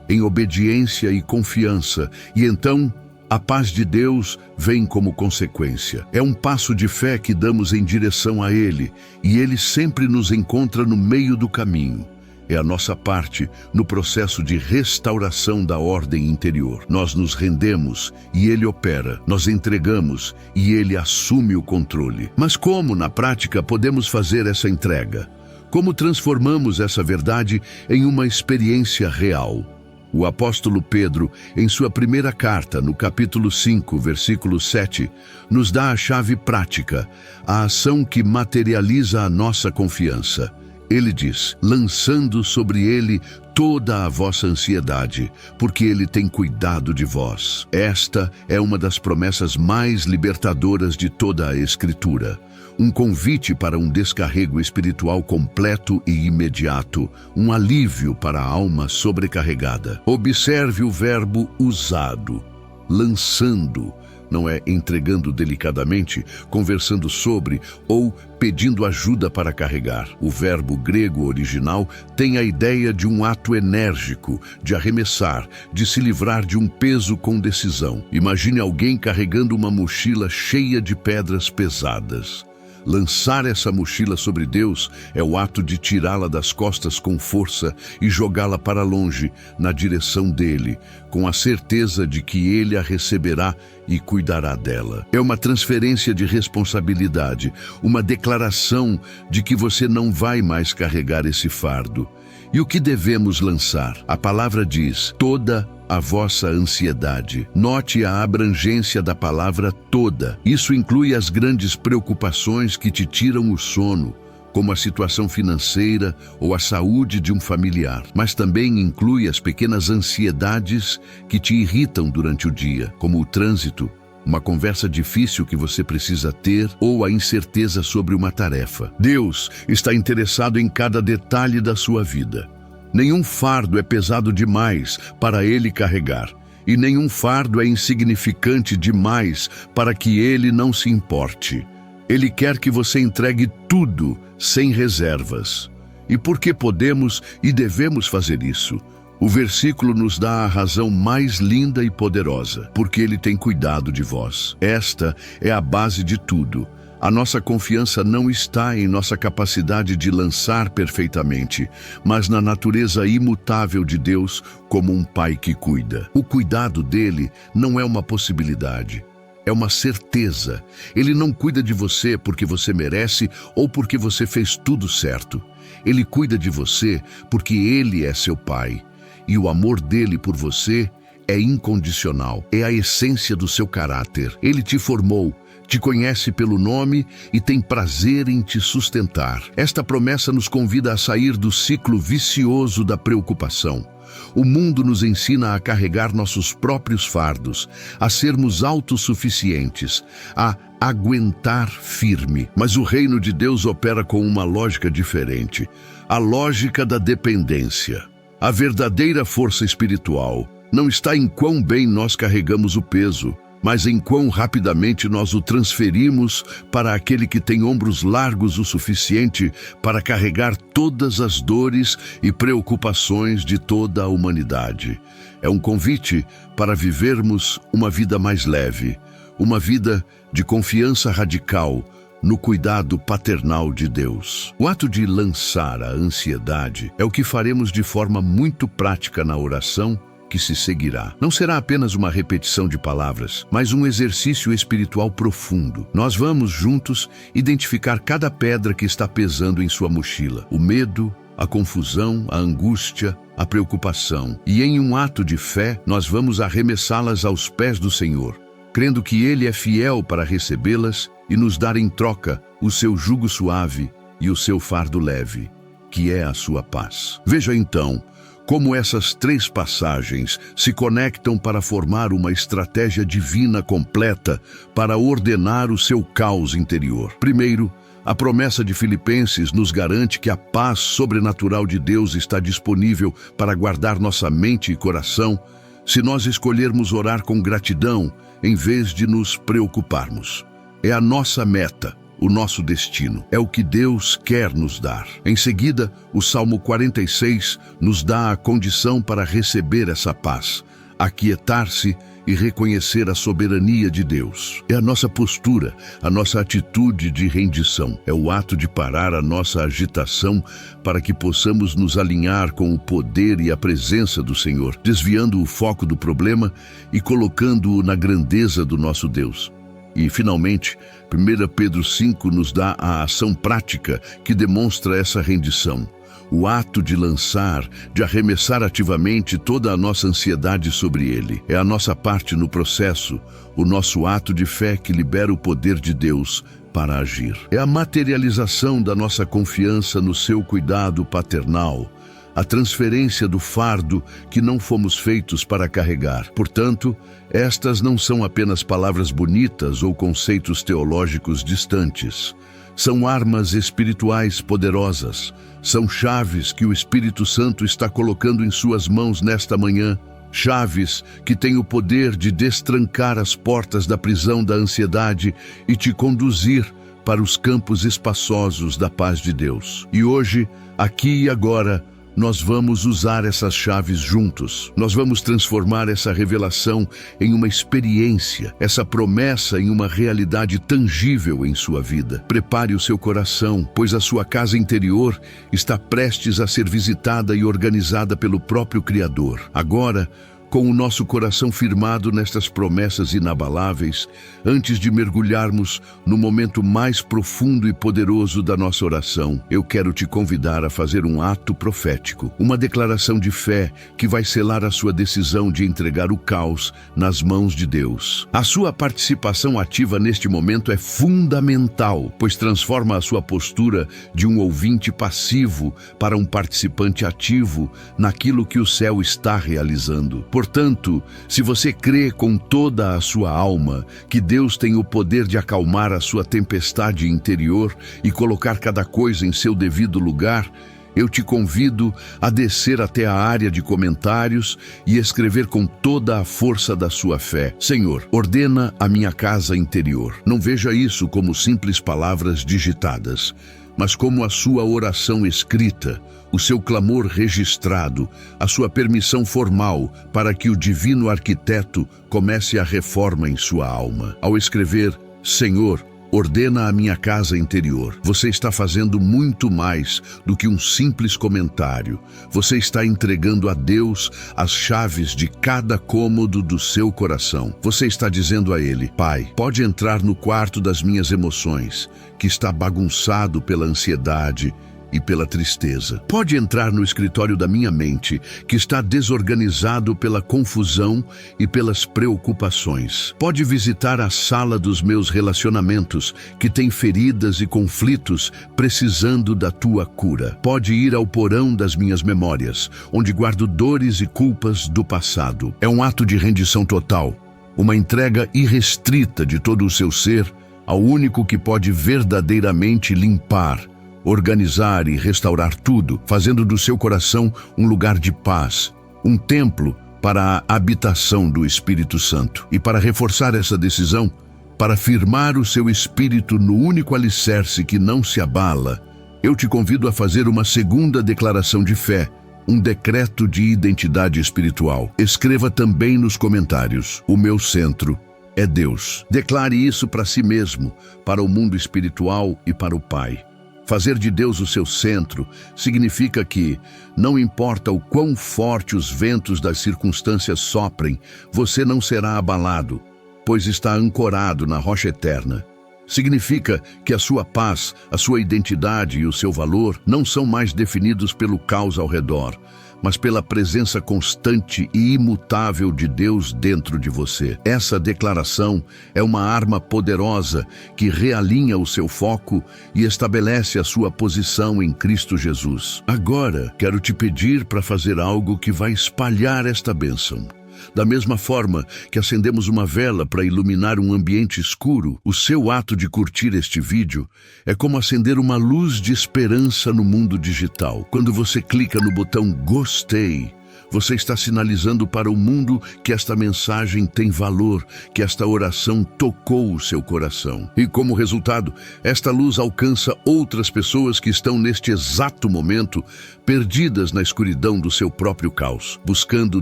em obediência e confiança, e então a paz de Deus vem como consequência. É um passo de fé que damos em direção a Ele, e Ele sempre nos encontra no meio do caminho. É a nossa parte no processo de restauração da ordem interior. Nós nos rendemos e Ele opera. Nós entregamos e Ele assume o controle. Mas como, na prática, podemos fazer essa entrega? Como transformamos essa verdade em uma experiência real? O apóstolo Pedro, em sua primeira carta, no capítulo 5, versículo 7, nos dá a chave prática, a ação que materializa a nossa confiança. Ele diz: lançando sobre Ele toda a vossa ansiedade, porque Ele tem cuidado de vós. Esta é uma das promessas mais libertadoras de toda a Escritura. Um convite para um descarrego espiritual completo e imediato, um alívio para a alma sobrecarregada. Observe o verbo usado: lançando, não é entregando delicadamente, conversando sobre ou pedindo ajuda para carregar. O verbo grego original tem a ideia de um ato enérgico, de arremessar, de se livrar de um peso com decisão. Imagine alguém carregando uma mochila cheia de pedras pesadas. Lançar essa mochila sobre Deus é o ato de tirá-la das costas com força e jogá-la para longe, na direção dele, com a certeza de que ele a receberá e cuidará dela. É uma transferência de responsabilidade, uma declaração de que você não vai mais carregar esse fardo. E o que devemos lançar? A palavra diz: toda a vossa ansiedade. Note a abrangência da palavra toda. Isso inclui as grandes preocupações que te tiram o sono, como a situação financeira ou a saúde de um familiar. Mas também inclui as pequenas ansiedades que te irritam durante o dia, como o trânsito, uma conversa difícil que você precisa ter ou a incerteza sobre uma tarefa. Deus está interessado em cada detalhe da sua vida. Nenhum fardo é pesado demais para ele carregar, e nenhum fardo é insignificante demais para que ele não se importe. Ele quer que você entregue tudo, sem reservas. E por que podemos e devemos fazer isso? O versículo nos dá a razão mais linda e poderosa, porque ele tem cuidado de vós. Esta é a base de tudo. A nossa confiança não está em nossa capacidade de lançar perfeitamente, mas na natureza imutável de Deus como um pai que cuida. O cuidado dele não é uma possibilidade, é uma certeza. Ele não cuida de você porque você merece ou porque você fez tudo certo. Ele cuida de você porque ele é seu pai. E o amor dele por você é incondicional, é a essência do seu caráter. Ele te formou, te conhece pelo nome e tem prazer em te sustentar. Esta promessa nos convida a sair do ciclo vicioso da preocupação. O mundo nos ensina a carregar nossos próprios fardos, a sermos autossuficientes, a aguentar firme. Mas o reino de Deus opera com uma lógica diferente, a lógica da dependência. A verdadeira força espiritual não está em quão bem nós carregamos o peso, mas em quão rapidamente nós o transferimos para aquele que tem ombros largos o suficiente para carregar todas as dores e preocupações de toda a humanidade. É um convite para vivermos uma vida mais leve, uma vida de confiança radical no cuidado paternal de Deus. O ato de lançar a ansiedade é o que faremos de forma muito prática na oração que se seguirá. Não será apenas uma repetição de palavras, mas um exercício espiritual profundo. Nós vamos juntos identificar cada pedra que está pesando em sua mochila: o medo, a confusão, a angústia, a preocupação. E em um ato de fé, nós vamos arremessá-las aos pés do Senhor, crendo que Ele é fiel para recebê-las e nos dar em troca o seu jugo suave e o seu fardo leve, que é a sua paz. Veja então como essas três passagens se conectam para formar uma estratégia divina completa para ordenar o seu caos interior. Primeiro, a promessa de Filipenses nos garante que a paz sobrenatural de Deus está disponível para guardar nossa mente e coração se nós escolhermos orar com gratidão em vez de nos preocuparmos. É a nossa meta, o nosso destino. É o que Deus quer nos dar. Em seguida, o Salmo 46 nos dá a condição para receber essa paz, aquietar-se e reconhecer a soberania de Deus. É a nossa postura, a nossa atitude de rendição. É o ato de parar a nossa agitação para que possamos nos alinhar com o poder e a presença do Senhor, desviando o foco do problema e colocando-o na grandeza do nosso Deus. E, finalmente, 1 Pedro 5 nos dá a ação prática que demonstra essa rendição. O ato de lançar, de arremessar ativamente toda a nossa ansiedade sobre Ele. É a nossa parte no processo, o nosso ato de fé que libera o poder de Deus para agir. É a materialização da nossa confiança no seu cuidado paternal, a transferência do fardo que não fomos feitos para carregar. Portanto, estas não são apenas palavras bonitas ou conceitos teológicos distantes. São armas espirituais poderosas. São chaves que o Espírito Santo está colocando em suas mãos nesta manhã, chaves que têm o poder de destrancar as portas da prisão da ansiedade e te conduzir para os campos espaçosos da paz de Deus. E hoje, aqui e agora, nós vamos usar essas chaves juntos. Nós vamos transformar essa revelação em uma experiência, essa promessa em uma realidade tangível em sua vida. Prepare o seu coração, pois a sua casa interior está prestes a ser visitada e organizada pelo próprio Criador. Agora, com o nosso coração firmado nestas promessas inabaláveis, antes de mergulharmos no momento mais profundo e poderoso da nossa oração, eu quero te convidar a fazer um ato profético, uma declaração de fé que vai selar a sua decisão de entregar o caos nas mãos de Deus. A sua participação ativa neste momento é fundamental, pois transforma a sua postura de um ouvinte passivo para um participante ativo naquilo que o céu está realizando. Portanto, se você crê com toda a sua alma que Deus tem o poder de acalmar a sua tempestade interior e colocar cada coisa em seu devido lugar, eu te convido a descer até a área de comentários e escrever com toda a força da sua fé: Senhor, ordena a minha casa interior. Não veja isso como simples palavras digitadas, mas como a sua oração escrita, o seu clamor registrado, a sua permissão formal para que o divino arquiteto comece a reforma em sua alma. Ao escrever, Senhor, ordena a minha casa interior, você está fazendo muito mais do que um simples comentário. Você está entregando a Deus as chaves de cada cômodo do seu coração. Você está dizendo a Ele: Pai, pode entrar no quarto das minhas emoções, que está bagunçado pela ansiedade e pela tristeza. Pode entrar no escritório da minha mente, que está desorganizado pela confusão e pelas preocupações. Pode visitar a sala dos meus relacionamentos, que tem feridas e conflitos precisando da tua cura. Pode ir ao porão das minhas memórias, onde guardo dores e culpas do passado. É um ato de rendição total, uma entrega irrestrita de todo o seu ser ao único que pode verdadeiramente limpar, organizar e restaurar tudo, fazendo do seu coração um lugar de paz, um templo para a habitação do Espírito Santo. E para reforçar essa decisão, para firmar o seu espírito no único alicerce que não se abala, eu te convido a fazer uma segunda declaração de fé, um decreto de identidade espiritual. Escreva também nos comentários: o meu centro é Deus. Declare isso para si mesmo, para o mundo espiritual e para o Pai. Fazer de Deus o seu centro significa que, não importa o quão forte os ventos das circunstâncias soprem, você não será abalado, pois está ancorado na rocha eterna. Significa que a sua paz, a sua identidade e o seu valor não são mais definidos pelo caos ao redor, mas pela presença constante e imutável de Deus dentro de você. Essa declaração é uma arma poderosa que realinha o seu foco e estabelece a sua posição em Cristo Jesus. Agora, quero te pedir para fazer algo que vai espalhar esta bênção. Da mesma forma que acendemos uma vela para iluminar um ambiente escuro, o seu ato de curtir este vídeo é como acender uma luz de esperança no mundo digital. Quando você clica no botão Gostei, você está sinalizando para o mundo que esta mensagem tem valor, que esta oração tocou o seu coração. E como resultado, esta luz alcança outras pessoas que estão neste exato momento perdidas na escuridão do seu próprio caos, buscando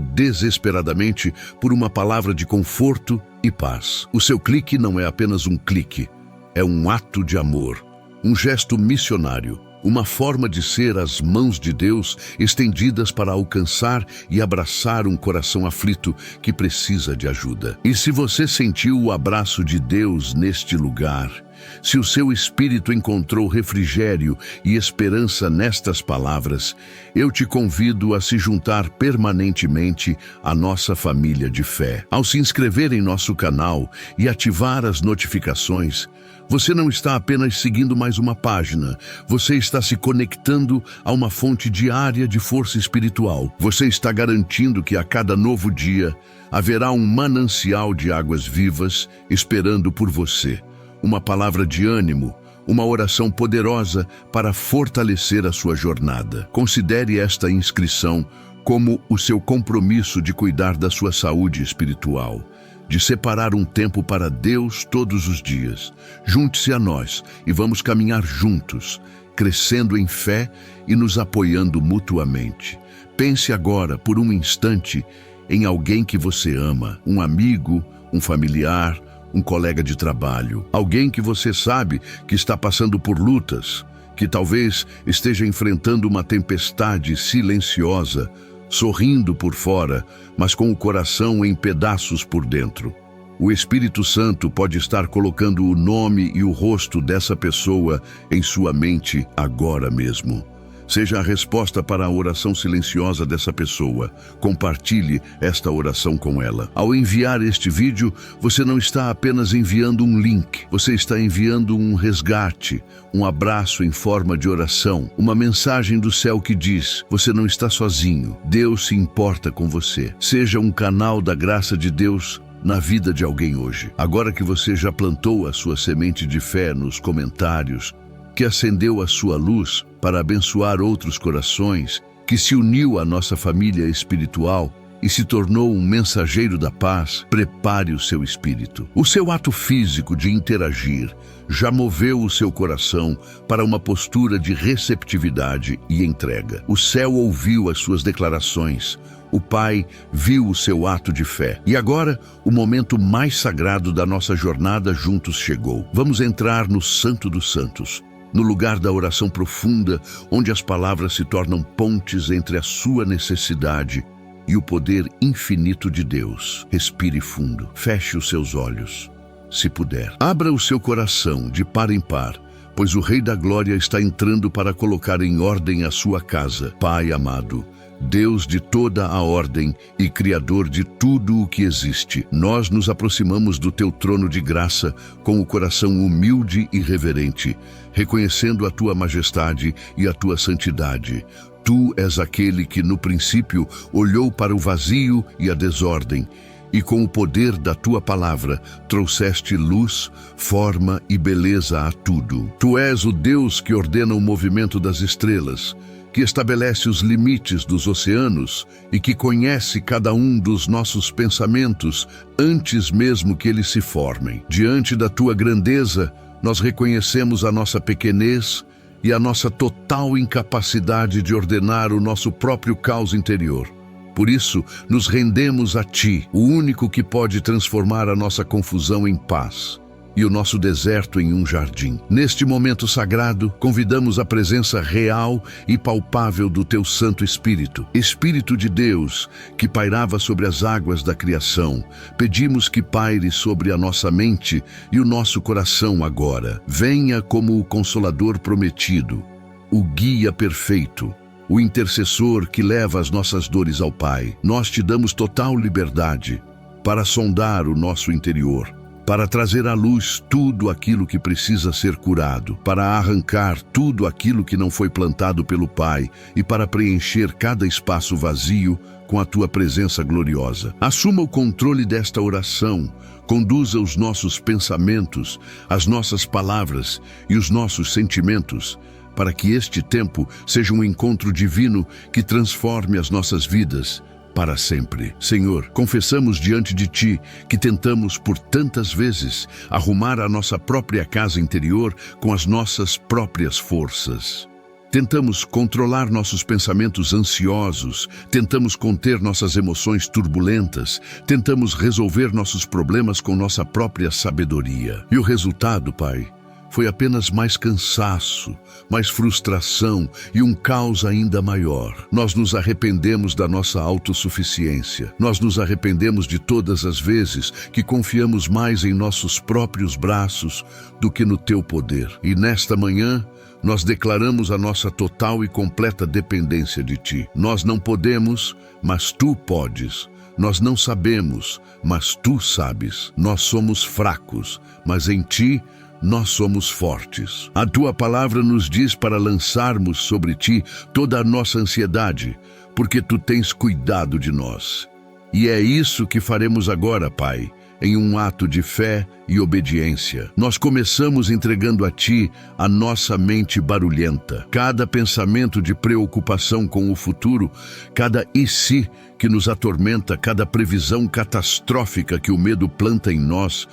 desesperadamente por uma palavra de conforto e paz. O seu clique não é apenas um clique, é um ato de amor, um gesto missionário, uma forma de ser as mãos de Deus estendidas para alcançar e abraçar um coração aflito que precisa de ajuda. E se você sentiu o abraço de Deus neste lugar, se o seu espírito encontrou refrigério e esperança nestas palavras, eu te convido a se juntar permanentemente à nossa família de fé. Ao se inscrever em nosso canal e ativar as notificações, você não está apenas seguindo mais uma página, você está se conectando a uma fonte diária de força espiritual. Você está garantindo que a cada novo dia haverá um manancial de águas vivas esperando por você. Uma palavra de ânimo, uma oração poderosa para fortalecer a sua jornada. Considere esta inscrição como o seu compromisso de cuidar da sua saúde espiritual, de separar um tempo para Deus todos os dias. Junte-se a nós e vamos caminhar juntos, crescendo em fé e nos apoiando mutuamente. Pense agora, por um instante, em alguém que você ama, um amigo, um familiar, um colega de trabalho, alguém que você sabe que está passando por lutas, que talvez esteja enfrentando uma tempestade silenciosa, sorrindo por fora, mas com o coração em pedaços por dentro. O Espírito Santo pode estar colocando o nome e o rosto dessa pessoa em sua mente agora mesmo. Seja a resposta para a oração silenciosa dessa pessoa. Compartilhe esta oração com ela. Ao enviar este vídeo, você não está apenas enviando um link, você está enviando um resgate, um abraço em forma de oração, uma mensagem do céu que diz: você não está sozinho, Deus se importa com você. Seja um canal da graça de Deus na vida de alguém hoje. Agora que você já plantou a sua semente de fé nos comentários, que acendeu a sua luz para abençoar outros corações, que se uniu à nossa família espiritual e se tornou um mensageiro da paz, prepare o seu espírito. O seu ato físico de interagir já moveu o seu coração para uma postura de receptividade e entrega. O céu ouviu as suas declarações, o Pai viu o seu ato de fé. E agora, o momento mais sagrado da nossa jornada juntos chegou. Vamos entrar no Santo dos Santos, no lugar da oração profunda, onde as palavras se tornam pontes entre a sua necessidade e o poder infinito de Deus. Respire fundo, feche os seus olhos, se puder. Abra o seu coração de par em par, pois o Rei da Glória está entrando para colocar em ordem a sua casa. Pai amado, Deus de toda a ordem e Criador de tudo o que existe, nós nos aproximamos do Teu trono de graça com o coração humilde e reverente, reconhecendo a Tua majestade e a Tua santidade. Tu és aquele que no princípio olhou para o vazio e a desordem, e com o poder da Tua palavra trouxeste luz, forma e beleza a tudo. Tu és o Deus que ordena o movimento das estrelas, que estabelece os limites dos oceanos e que conhece cada um dos nossos pensamentos antes mesmo que eles se formem. Diante da Tua grandeza, nós reconhecemos a nossa pequenez e a nossa total incapacidade de ordenar o nosso próprio caos interior. Por isso, nos rendemos a Ti, o único que pode transformar a nossa confusão em paz e o nosso deserto em um jardim. Neste momento sagrado, convidamos a presença real e palpável do Teu Santo Espírito, Espírito de Deus, que pairava sobre as águas da criação. Pedimos que paire sobre a nossa mente e o nosso coração agora. Venha como o Consolador prometido, o guia perfeito, o intercessor que leva as nossas dores ao Pai. Nós Te damos total liberdade para sondar o nosso interior, para trazer à luz tudo aquilo que precisa ser curado, para arrancar tudo aquilo que não foi plantado pelo Pai e para preencher cada espaço vazio com a Tua presença gloriosa. Assuma o controle desta oração, conduza os nossos pensamentos, as nossas palavras e os nossos sentimentos, para que este tempo seja um encontro divino que transforme as nossas vidas para sempre. Senhor, confessamos diante de Ti que tentamos por tantas vezes arrumar a nossa própria casa interior com as nossas próprias forças. Tentamos controlar nossos pensamentos ansiosos, tentamos conter nossas emoções turbulentas, tentamos resolver nossos problemas com nossa própria sabedoria. E o resultado, Pai, foi apenas mais cansaço, mais frustração e um caos ainda maior. Nós nos arrependemos da nossa autossuficiência. Nós nos arrependemos de todas as vezes que confiamos mais em nossos próprios braços do que no Teu poder. E nesta manhã, nós declaramos a nossa total e completa dependência de Ti. Nós não podemos, mas Tu podes. Nós não sabemos, mas Tu sabes. Nós somos fracos, mas em Ti nós somos fortes. A Tua palavra nos diz para lançarmos sobre Ti toda a nossa ansiedade, porque Tu tens cuidado de nós. E é isso que faremos agora, Pai. em um ato de fé e obediência. Nós começamos entregando a Ti a nossa mente barulhenta, cada pensamento de preocupação com o futuro, cada e se que nos atormenta, cada previsão catastrófica que o medo planta em nós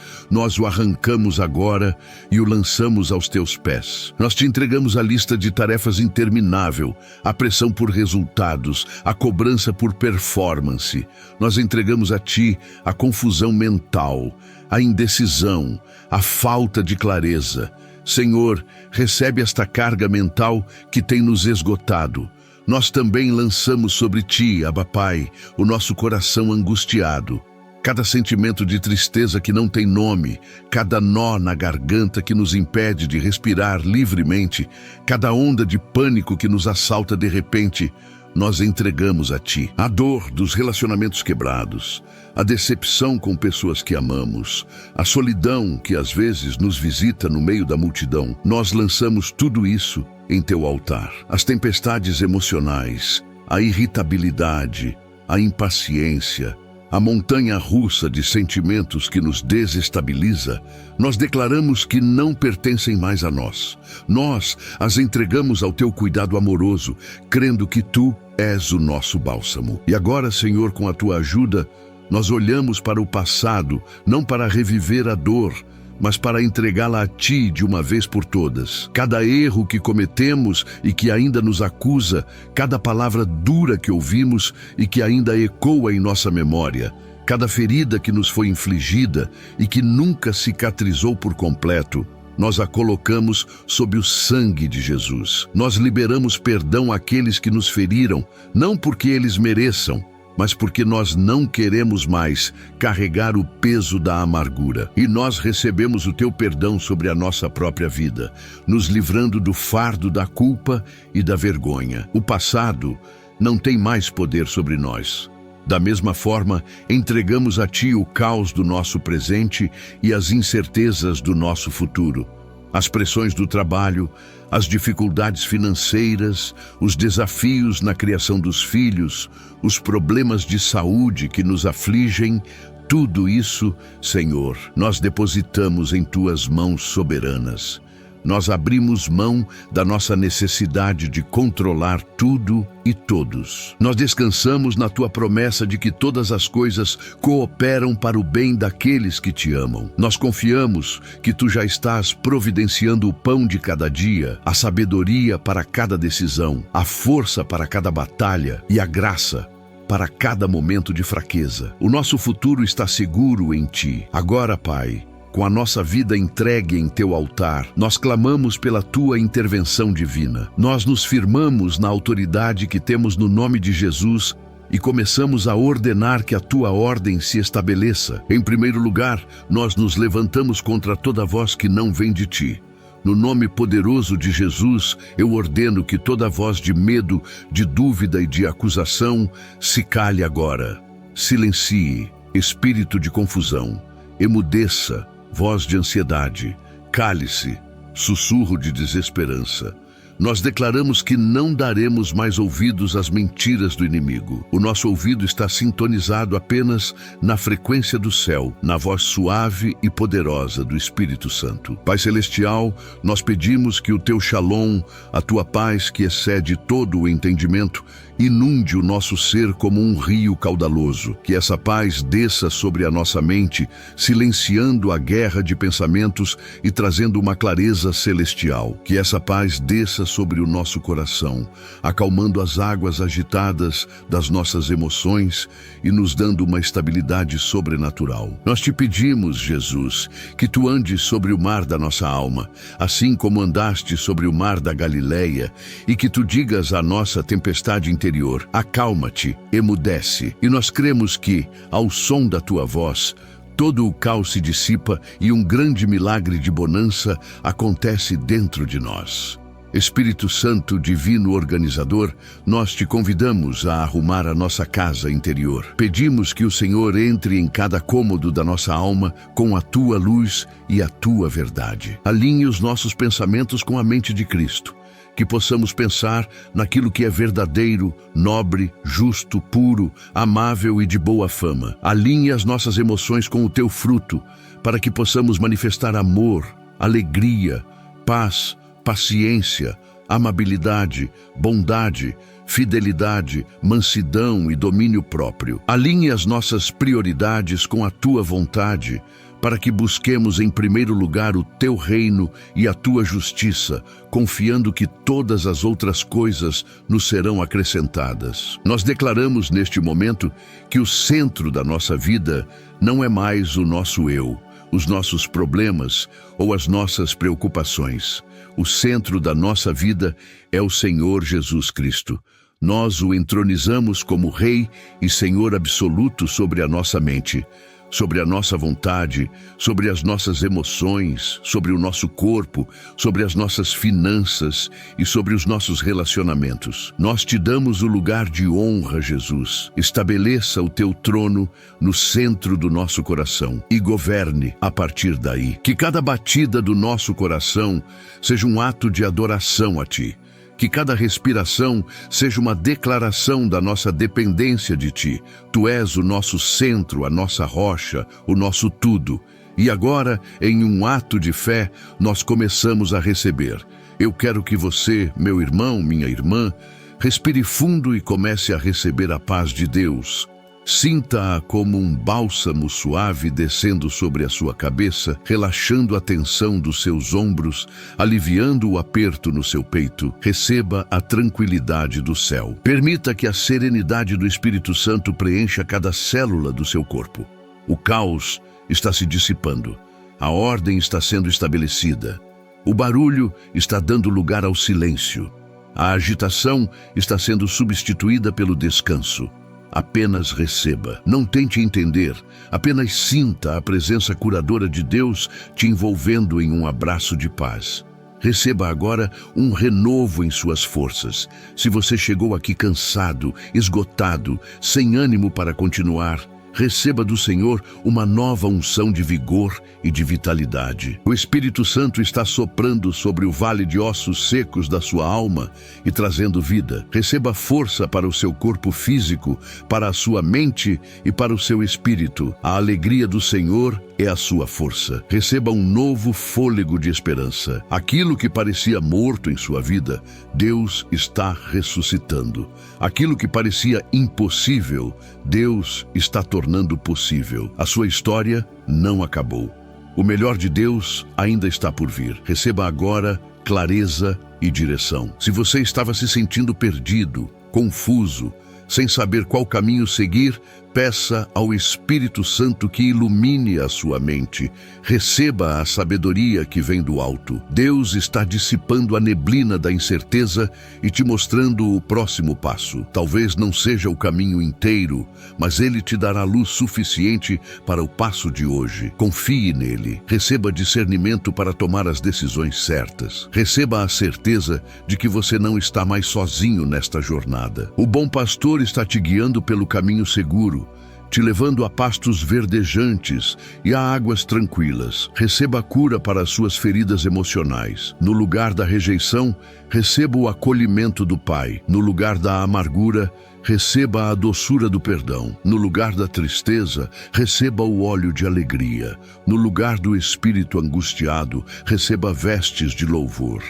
o arrancamos agora e o lançamos aos Teus pés. Nós Te entregamos a lista de tarefas interminável, a pressão por resultados, a cobrança por performance. Nós entregamos a Ti a confusão mental, a indecisão, a falta de clareza. Senhor, recebe esta carga mental que tem nos esgotado. Nós também lançamos sobre Ti, Abba Pai, o nosso coração angustiado. Cada sentimento de tristeza que não tem nome, cada nó na garganta que nos impede de respirar livremente, cada onda de pânico que nos assalta de repente, nós entregamos a Ti. A dor dos relacionamentos quebrados, a decepção com pessoas que amamos, a solidão que às vezes nos visita no meio da multidão, nós lançamos tudo isso em Teu altar. As tempestades emocionais, a irritabilidade, a impaciência, a montanha russa de sentimentos que nos desestabiliza, nós declaramos que não pertencem mais a nós. Nós as entregamos ao Teu cuidado amoroso, crendo que Tu és o nosso bálsamo. E agora, Senhor, com a Tua ajuda, nós olhamos para o passado, não para reviver a dor, mas para entregá-la a Ti de uma vez por todas. Cada erro que cometemos e que ainda nos acusa, cada palavra dura que ouvimos e que ainda ecoa em nossa memória, cada ferida que nos foi infligida e que nunca cicatrizou por completo, nós a colocamos sob o sangue de Jesus. Nós liberamos perdão àqueles que nos feriram, não porque eles mereçam, mas porque nós não queremos mais carregar o peso da amargura. E nós recebemos o Teu perdão sobre a nossa própria vida, nos livrando do fardo da culpa e da vergonha. O passado não tem mais poder sobre nós. Da mesma forma, entregamos a Ti o caos do nosso presente e as incertezas do nosso futuro. As pressões do trabalho, as dificuldades financeiras, os desafios na criação dos filhos, os problemas de saúde que nos afligem, tudo isso, Senhor, nós depositamos em Tuas mãos soberanas. Nós abrimos mão da nossa necessidade de controlar tudo e todos. Nós descansamos na Tua promessa de que todas as coisas cooperam para o bem daqueles que Te amam. Nós confiamos que Tu já estás providenciando o pão de cada dia, a sabedoria para cada decisão, a força para cada batalha e a graça para cada momento de fraqueza. O nosso futuro está seguro em Ti. Agora, Pai, com a nossa vida entregue em Teu altar, nós clamamos pela Tua intervenção divina. Nós nos firmamos na autoridade que temos no nome de Jesus e começamos a ordenar que a Tua ordem se estabeleça. Em primeiro lugar, nós nos levantamos contra toda voz que não vem de Ti. No nome poderoso de Jesus, eu ordeno que toda voz de medo, de dúvida e de acusação se cale agora. Silencie, espírito de confusão, emudeça, voz de ansiedade, cale-se, sussurro de desesperança. Nós declaramos que não daremos mais ouvidos às mentiras do inimigo. O nosso ouvido está sintonizado apenas na frequência do céu, na voz suave e poderosa do Espírito Santo. Pai Celestial, nós pedimos que o Teu Shalom, a Tua paz que excede todo o entendimento, inunde o nosso ser como um rio caudaloso. Que essa paz desça sobre a nossa mente, silenciando a guerra de pensamentos e trazendo uma clareza celestial. Que essa paz desça sobre o nosso coração, acalmando as águas agitadas das nossas emoções e nos dando uma estabilidade sobrenatural. Nós Te pedimos, Jesus, que Tu andes sobre o mar da nossa alma, assim como andaste sobre o mar da Galileia, e que Tu digas à nossa tempestade interior: acalma-te, emudece. E nós cremos que, ao som da Tua voz, todo o caos se dissipa e um grande milagre de bonança acontece dentro de nós. Espírito Santo, divino organizador, nós Te convidamos a arrumar a nossa casa interior. Pedimos que o Senhor entre em cada cômodo da nossa alma com a Tua luz e a Tua verdade. Alinhe os nossos pensamentos com a mente de Cristo. que possamos pensar naquilo que é verdadeiro, nobre, justo, puro, amável e de boa fama. Alinhe as nossas emoções com o teu fruto, para que possamos manifestar amor, alegria, paz, paciência, amabilidade, bondade, fidelidade, mansidão e domínio próprio. Alinhe as nossas prioridades com a tua vontade, para que busquemos em primeiro lugar o teu reino e a tua justiça, confiando que todas as outras coisas nos serão acrescentadas. Nós declaramos neste momento que o centro da nossa vida não é mais o nosso eu, os nossos problemas ou as nossas preocupações. O centro da nossa vida é o Senhor Jesus Cristo. Nós o entronizamos como Rei e Senhor absoluto sobre a nossa mente, sobre a nossa vontade, sobre as nossas emoções, sobre o nosso corpo, sobre as nossas finanças e sobre os nossos relacionamentos. Nós te damos o lugar de honra, Jesus. Estabeleça o teu trono no centro do nosso coração e governe a partir daí. Que cada batida do nosso coração seja um ato de adoração a ti. Que cada respiração seja uma declaração da nossa dependência de ti. Tu és o nosso centro, a nossa rocha, o nosso tudo. E agora, em um ato de fé, nós começamos a receber. Eu quero que você, meu irmão, minha irmã, respire fundo e comece a receber a paz de Deus. Sinta-a como um bálsamo suave descendo sobre a sua cabeça, relaxando a tensão dos seus ombros, aliviando o aperto no seu peito. Receba a tranquilidade do céu. Permita que a serenidade do Espírito Santo preencha cada célula do seu corpo. O caos está se dissipando. A ordem está sendo estabelecida. O barulho está dando lugar ao silêncio. A agitação está sendo substituída pelo descanso. Apenas receba. Não tente entender, apenas sinta a presença curadora de Deus te envolvendo em um abraço de paz. Receba agora um renovo em suas forças. Se você chegou aqui cansado, esgotado, sem ânimo para continuar, receba do Senhor uma nova unção de vigor e de vitalidade. O Espírito Santo está soprando sobre o vale de ossos secos da sua alma e trazendo vida. Receba força para o seu corpo físico, para a sua mente e para o seu espírito. A alegria do Senhor é a sua força. Receba um novo fôlego de esperança. Aquilo que parecia morto em sua vida, Deus está ressuscitando. Aquilo que parecia impossível, Deus está tornando possível. A sua história não acabou. O melhor de Deus ainda está por vir. Receba agora clareza e direção. Se você estava se sentindo perdido, confuso, sem saber qual caminho seguir, peça ao Espírito Santo que ilumine a sua mente. Receba a sabedoria que vem do alto. Deus está dissipando a neblina da incerteza e te mostrando o próximo passo. Talvez não seja o caminho inteiro, mas Ele te dará luz suficiente para o passo de hoje. Confie nele. Receba discernimento para tomar as decisões certas. Receba a certeza de que você não está mais sozinho nesta jornada. O bom pastor está te guiando pelo caminho seguro, te levando a pastos verdejantes e a águas tranquilas. Receba a cura para as suas feridas emocionais. No lugar da rejeição, receba o acolhimento do Pai. No lugar da amargura, receba a doçura do perdão. No lugar da tristeza, receba o óleo de alegria. No lugar do espírito angustiado, receba vestes de louvor.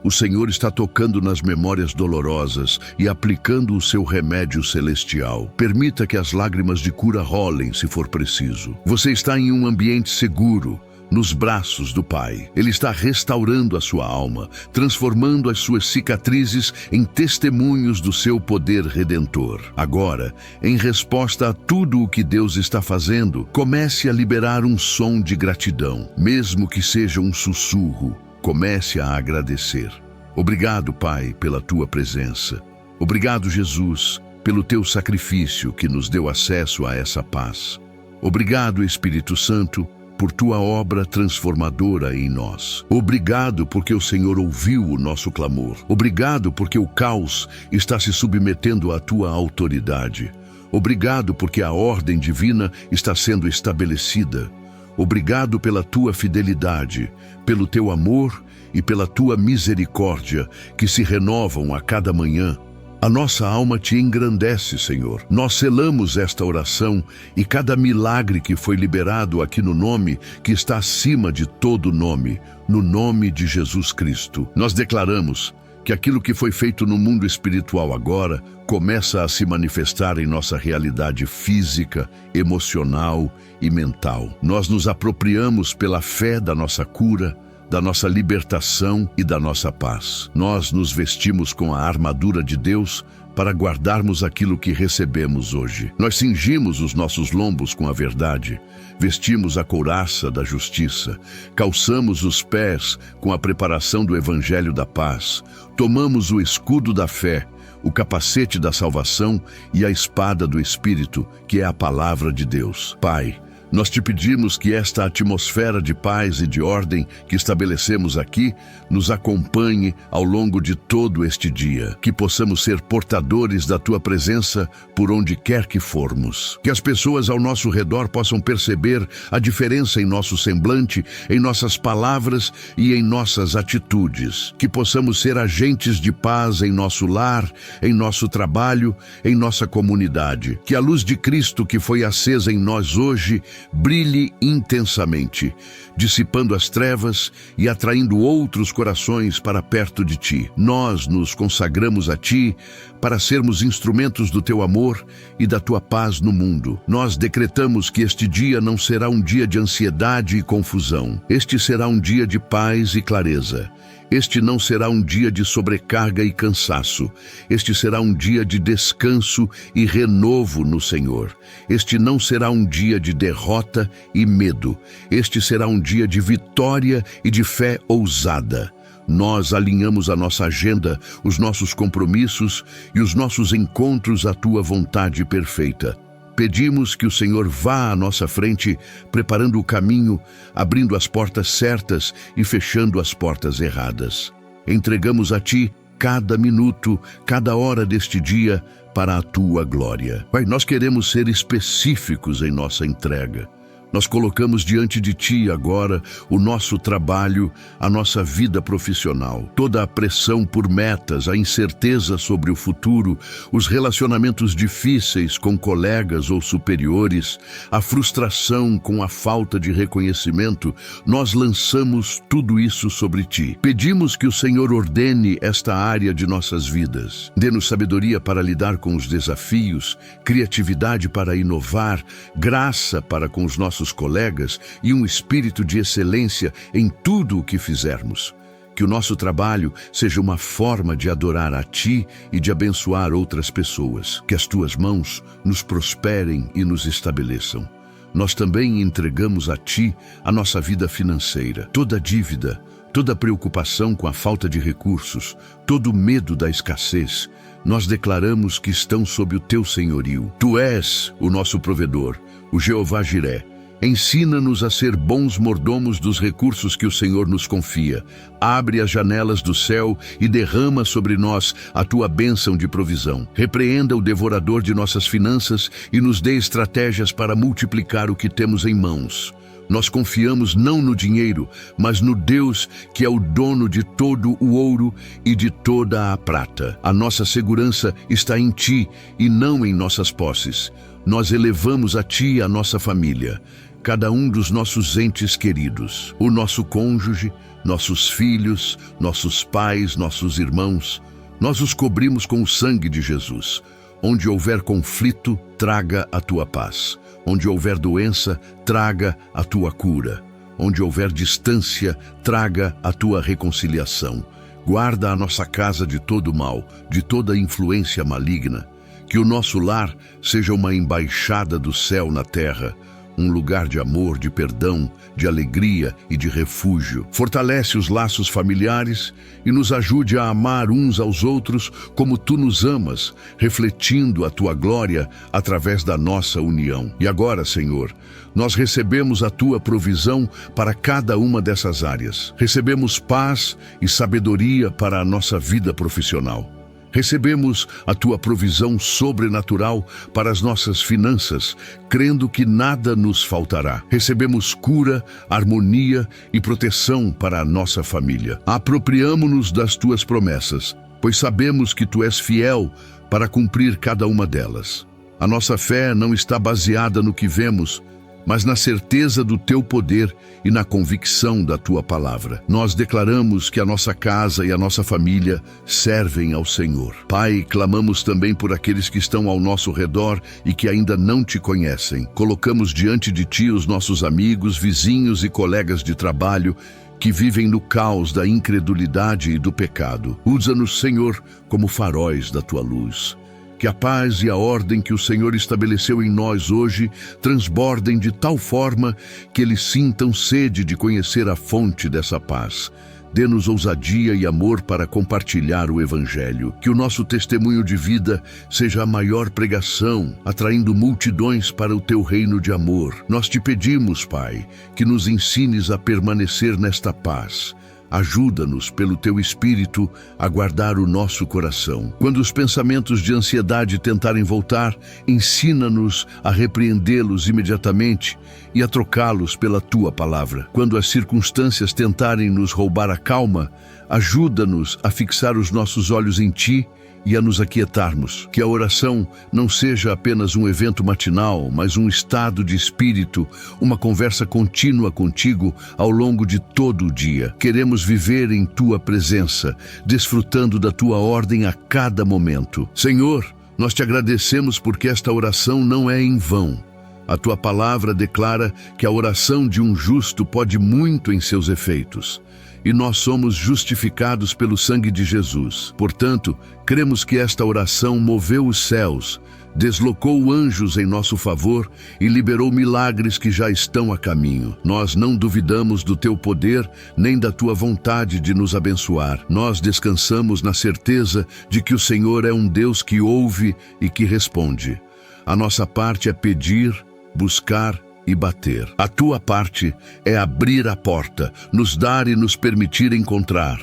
O Senhor está tocando nas memórias dolorosas e aplicando o seu remédio celestial. Permita que as lágrimas de cura rolem, se for preciso. Você está em um ambiente seguro, nos braços do Pai. Ele está restaurando a sua alma, transformando as suas cicatrizes em testemunhos do seu poder redentor. Agora, em resposta a tudo o que Deus está fazendo, comece a liberar um som de gratidão, mesmo que seja um sussurro. Comece a agradecer. Obrigado, Pai, pela tua presença. Obrigado, Jesus, pelo teu sacrifício que nos deu acesso a essa paz. Obrigado, Espírito Santo, por tua obra transformadora em nós. Obrigado porque o Senhor ouviu o nosso clamor. Obrigado porque o caos está se submetendo à tua autoridade. Obrigado porque a ordem divina está sendo estabelecida. Obrigado pela tua fidelidade, pelo teu amor e pela tua misericórdia, que se renovam a cada manhã. A nossa alma te engrandece, Senhor. Nós selamos esta oração e cada milagre que foi liberado aqui no nome que está acima de todo nome, no nome de Jesus Cristo. Nós declaramos que aquilo que foi feito no mundo espiritual agora começa a se manifestar em nossa realidade física, emocional e mental. Nós nos apropriamos pela fé da nossa cura, da nossa libertação e da nossa paz. Nós nos vestimos com a armadura de Deus para guardarmos aquilo que recebemos hoje. Nós cingimos os nossos lombos com a verdade, vestimos a couraça da justiça, calçamos os pés com a preparação do Evangelho da paz, tomamos o escudo da fé, o capacete da salvação e a espada do Espírito, que é a palavra de Deus. Pai, nós te pedimos que esta atmosfera de paz e de ordem que estabelecemos aqui nos acompanhe ao longo de todo este dia, que possamos ser portadores da tua presença por onde quer que formos, que as pessoas ao nosso redor possam perceber a diferença em nosso semblante, em nossas palavras e em nossas atitudes, que possamos ser agentes de paz em nosso lar, em nosso trabalho, em nossa comunidade, que a luz de Cristo que foi acesa em nós hoje brilhe intensamente, dissipando as trevas e atraindo outros corações para perto de ti. Nós nos consagramos a ti para sermos instrumentos do teu amor e da tua paz no mundo. Nós decretamos que este dia não será um dia de ansiedade e confusão. Este será um dia de paz e clareza. Este não será um dia de sobrecarga e cansaço. Este será um dia de descanso e renovo no Senhor. Este não será um dia de derrota e medo. Este será um dia de vitória e de fé ousada. Nós alinhamos a nossa agenda, os nossos compromissos e os nossos encontros à tua vontade perfeita. Pedimos que o Senhor vá à nossa frente, preparando o caminho, abrindo as portas certas e fechando as portas erradas. Entregamos a ti cada minuto, cada hora deste dia para a tua glória. Pai, nós queremos ser específicos em nossa entrega. Nós colocamos diante de ti agora o nosso trabalho, a nossa vida profissional, toda a pressão por metas, a incerteza sobre o futuro, os relacionamentos difíceis com colegas ou superiores, a frustração com a falta de reconhecimento. Nós lançamos tudo isso sobre ti. Pedimos que o Senhor ordene esta área de nossas vidas. Dê-nos sabedoria para lidar com os desafios, criatividade para inovar, graça para com os nossos colegas e um espírito de excelência em tudo o que fizermos. Que o nosso trabalho seja uma forma de adorar a ti e de abençoar outras pessoas. Que as tuas mãos nos prosperem e nos estabeleçam. Nós também entregamos a ti a nossa vida financeira. Toda dívida, toda preocupação com a falta de recursos, todo medo da escassez, nós declaramos que estão sob o teu senhorio. Tu és o nosso provedor, o Jeová Jiré. Ensina-nos a ser bons mordomos dos recursos que o Senhor nos confia. Abre as janelas do céu e derrama sobre nós a tua bênção de provisão. Repreenda o devorador de nossas finanças e nos dê estratégias para multiplicar o que temos em mãos. Nós confiamos não no dinheiro, mas no Deus que é o dono de todo o ouro e de toda a prata. A nossa segurança está em ti e não em nossas posses. Nós elevamos a ti a nossa família, cada um dos nossos entes queridos, o nosso cônjuge, nossos filhos, nossos pais, nossos irmãos. Nós os cobrimos com o sangue de Jesus. Onde houver conflito, traga a tua paz. Onde houver doença, traga a tua cura. Onde houver distância, traga a tua reconciliação. Guarda a nossa casa de todo mal, de toda influência maligna. Que o nosso lar seja uma embaixada do céu na terra, um lugar de amor, de perdão, de alegria e de refúgio. Fortalece os laços familiares e nos ajude a amar uns aos outros como tu nos amas, refletindo a tua glória através da nossa união. E agora, Senhor, nós recebemos a tua provisão para cada uma dessas áreas. Recebemos paz e sabedoria para a nossa vida profissional. Recebemos a tua provisão sobrenatural para as nossas finanças, crendo que nada nos faltará. Recebemos cura, harmonia e proteção para a nossa família. Apropriamo-nos das tuas promessas, pois sabemos que tu és fiel para cumprir cada uma delas. A nossa fé não está baseada no que vemos, mas na certeza do teu poder e na convicção da tua palavra. Nós declaramos que a nossa casa e a nossa família servem ao Senhor. Pai, clamamos também por aqueles que estão ao nosso redor e que ainda não te conhecem. Colocamos diante de ti os nossos amigos, vizinhos e colegas de trabalho que vivem no caos da incredulidade e do pecado. Usa-nos, Senhor, como faróis da tua luz. Que a paz e a ordem que o Senhor estabeleceu em nós hoje transbordem de tal forma que eles sintam sede de conhecer a fonte dessa paz. Dê-nos ousadia e amor para compartilhar o Evangelho. Que o nosso testemunho de vida seja a maior pregação, atraindo multidões para o teu reino de amor. Nós te pedimos, Pai, que nos ensines a permanecer nesta paz. Ajuda-nos, pelo teu Espírito, a guardar o nosso coração. Quando os pensamentos de ansiedade tentarem voltar, ensina-nos a repreendê-los imediatamente e a trocá-los pela tua palavra. Quando as circunstâncias tentarem nos roubar a calma, ajuda-nos a fixar os nossos olhos em ti e a nos aquietarmos. Que a oração não seja apenas um evento matinal, mas um estado de espírito, uma conversa contínua contigo ao longo de todo o dia. Queremos viver em tua presença, desfrutando da tua ordem a cada momento. Senhor, nós te agradecemos porque esta oração não é em vão. A tua palavra declara que a oração de um justo pode muito em seus efeitos. E nós somos justificados pelo sangue de Jesus. Portanto, cremos que esta oração moveu os céus, deslocou anjos em nosso favor e liberou milagres que já estão a caminho. Nós não duvidamos do teu poder nem da tua vontade de nos abençoar. Nós descansamos na certeza de que o Senhor é um Deus que ouve e que responde. A nossa parte é pedir, buscar e bater. A tua parte é abrir a porta, nos dar e nos permitir encontrar.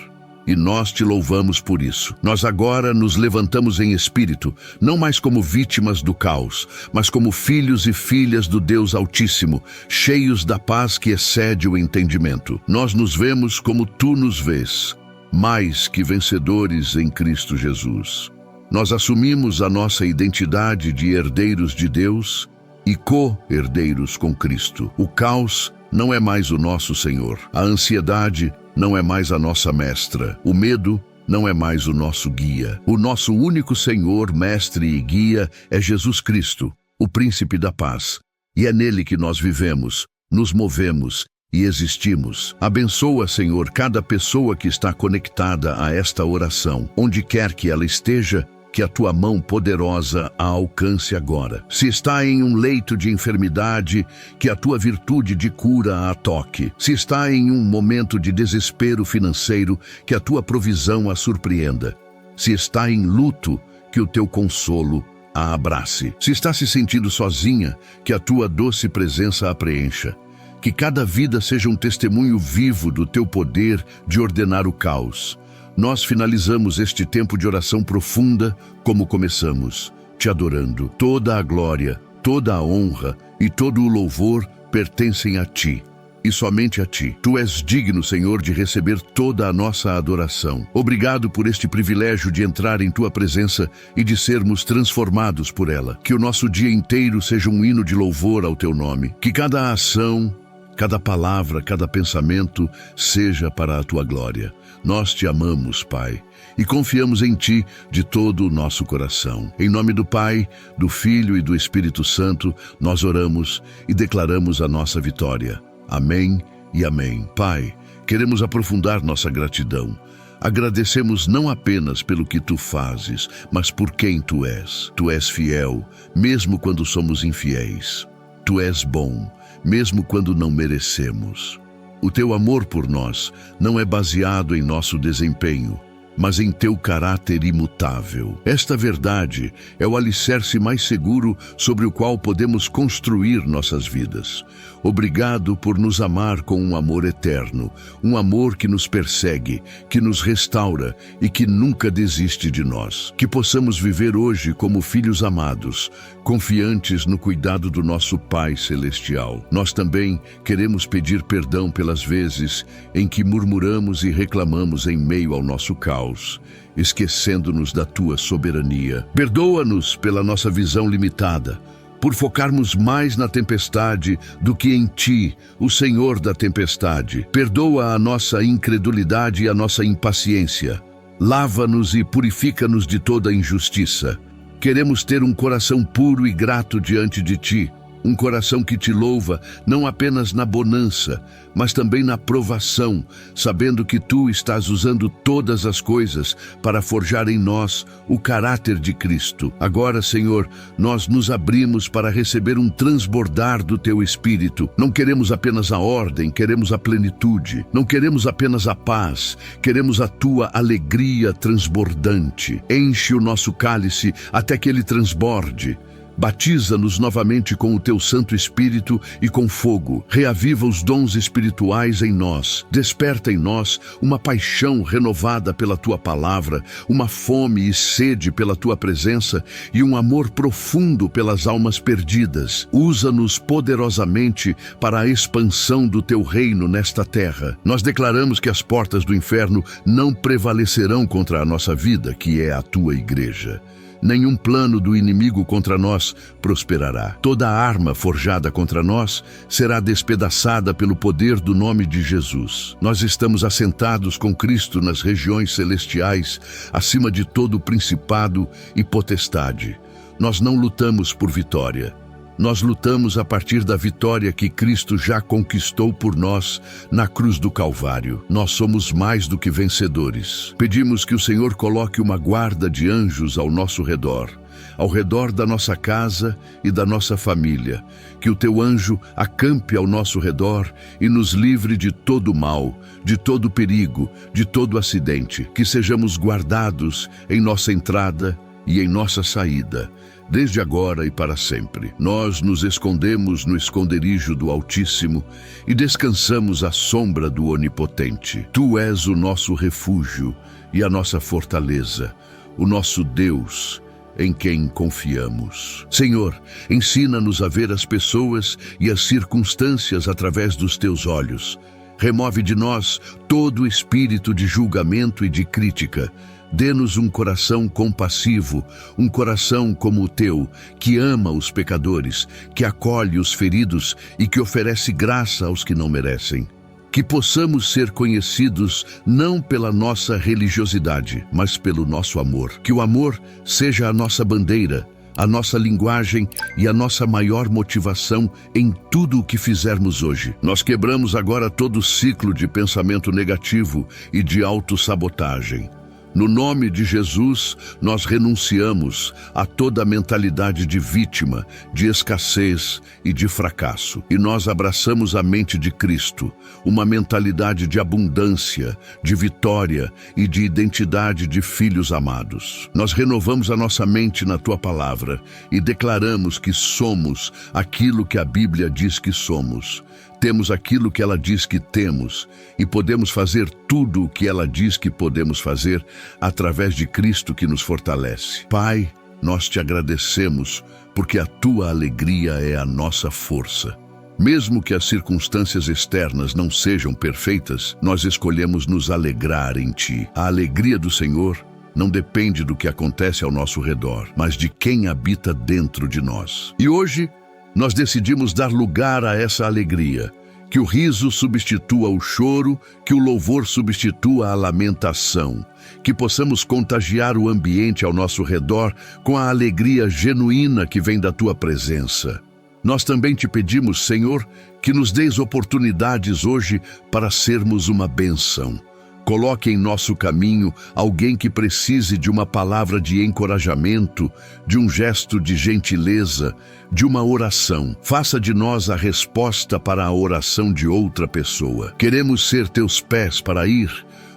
E nós te louvamos por isso. Nós agora nos levantamos em espírito, não mais como vítimas do caos, mas como filhos e filhas do Deus Altíssimo, cheios da paz que excede o entendimento. Nós nos vemos como tu nos vês, mais que vencedores em Cristo Jesus. Nós assumimos a nossa identidade de herdeiros de Deus e co-herdeiros com Cristo. O caos não é mais o nosso Senhor. A ansiedade não é mais a nossa mestra. O medo não é mais o nosso guia. O nosso único Senhor, mestre e guia é Jesus Cristo, o príncipe da paz. E é nele que nós vivemos, nos movemos e existimos. Abençoa, Senhor, cada pessoa que está conectada a esta oração. Onde quer que ela esteja, que a tua mão poderosa a alcance agora. Se está em um leito de enfermidade, que a tua virtude de cura a toque. Se está em um momento de desespero financeiro, que a tua provisão a surpreenda. Se está em luto, que o teu consolo a abrace. Se está se sentindo sozinha, que a tua doce presença a preencha. Que cada vida seja um testemunho vivo do teu poder de ordenar o caos. Nós finalizamos este tempo de oração profunda como começamos, te adorando. Toda a glória, toda a honra e todo o louvor pertencem a ti, e somente a ti. Tu és digno, Senhor, de receber toda a nossa adoração. Obrigado por este privilégio de entrar em tua presença e de sermos transformados por ela. Que o nosso dia inteiro seja um hino de louvor ao teu nome. Que cada ação, cada palavra, cada pensamento seja para a tua glória. Nós te amamos, Pai, e confiamos em ti de todo o nosso coração. Em nome do Pai, do Filho e do Espírito Santo, nós oramos e declaramos a nossa vitória. Amém e amém. Pai, queremos aprofundar nossa gratidão. Agradecemos não apenas pelo que tu fazes, mas por quem tu és. Tu és fiel, mesmo quando somos infiéis. Tu és bom, mesmo quando não merecemos. O teu amor por nós não é baseado em nosso desempenho, mas em teu caráter imutável. Esta verdade é o alicerce mais seguro sobre o qual podemos construir nossas vidas. Obrigado por nos amar com um amor eterno, um amor que nos persegue, que nos restaura e que nunca desiste de nós. Que possamos viver hoje como filhos amados, confiantes no cuidado do nosso Pai Celestial. Nós também queremos pedir perdão pelas vezes em que murmuramos e reclamamos em meio ao nosso caos, esquecendo-nos da Tua soberania. Perdoa-nos pela nossa visão limitada, por focarmos mais na tempestade do que em Ti, o Senhor da tempestade. Perdoa a nossa incredulidade e a nossa impaciência. Lava-nos e purifica-nos de toda injustiça. Queremos ter um coração puro e grato diante de Ti, um coração que Te louva não apenas na bonança, mas também na provação, sabendo que Tu estás usando todas as coisas para forjar em nós o caráter de Cristo. Agora, Senhor, nós nos abrimos para receber um transbordar do Teu Espírito. Não queremos apenas a ordem, queremos a plenitude. Não queremos apenas a paz, queremos a Tua alegria transbordante. Enche o nosso cálice até que ele transborde. Batiza-nos novamente com o Teu Santo Espírito e com fogo. Reaviva os dons espirituais em nós. Desperta em nós uma paixão renovada pela Tua palavra, uma fome e sede pela Tua presença e um amor profundo pelas almas perdidas. Usa-nos poderosamente para a expansão do Teu reino nesta terra. Nós declaramos que as portas do inferno não prevalecerão contra a nossa vida, que é a Tua igreja. Nenhum plano do inimigo contra nós prosperará. Toda arma forjada contra nós será despedaçada pelo poder do nome de Jesus. Nós estamos assentados com Cristo nas regiões celestiais, acima de todo principado e potestade. Nós não lutamos por vitória. Nós lutamos a partir da vitória que Cristo já conquistou por nós na cruz do Calvário. Nós somos mais do que vencedores. Pedimos que o Senhor coloque uma guarda de anjos ao nosso redor, ao redor da nossa casa e da nossa família. Que o Teu anjo acampe ao nosso redor e nos livre de todo mal, de todo perigo, de todo acidente. Que sejamos guardados em nossa entrada e em nossa saída, desde agora e para sempre. Nós nos escondemos no esconderijo do Altíssimo e descansamos à sombra do Onipotente. Tu és o nosso refúgio e a nossa fortaleza, o nosso Deus, em quem confiamos. Senhor, ensina-nos a ver as pessoas e as circunstâncias através dos Teus olhos. Remove de nós todo espírito de julgamento e de crítica. Dê-nos um coração compassivo, um coração como o Teu, que ama os pecadores, que acolhe os feridos e que oferece graça aos que não merecem. Que possamos ser conhecidos não pela nossa religiosidade, mas pelo nosso amor. Que o amor seja a nossa bandeira, a nossa linguagem e a nossa maior motivação em tudo o que fizermos hoje. Nós quebramos agora todo ciclo de pensamento negativo e de autossabotagem. No nome de Jesus, nós renunciamos a toda mentalidade de vítima, de escassez e de fracasso. E nós abraçamos a mente de Cristo, uma mentalidade de abundância, de vitória e de identidade de filhos amados. Nós renovamos a nossa mente na Tua palavra e declaramos que somos aquilo que a Bíblia diz que somos. Temos aquilo que ela diz que temos e podemos fazer tudo o que ela diz que podemos fazer através de Cristo que nos fortalece. Pai, nós Te agradecemos porque a Tua alegria é a nossa força. Mesmo que as circunstâncias externas não sejam perfeitas, nós escolhemos nos alegrar em Ti. A alegria do Senhor não depende do que acontece ao nosso redor, mas de quem habita dentro de nós. E hoje, nós decidimos dar lugar a essa alegria, que o riso substitua o choro, que o louvor substitua a lamentação, que possamos contagiar o ambiente ao nosso redor com a alegria genuína que vem da Tua presença. Nós também Te pedimos, Senhor, que nos deis oportunidades hoje para sermos uma bênção. Coloque em nosso caminho alguém que precise de uma palavra de encorajamento, de um gesto de gentileza, de uma oração. Faça de nós a resposta para a oração de outra pessoa. Queremos ser Teus pés para ir,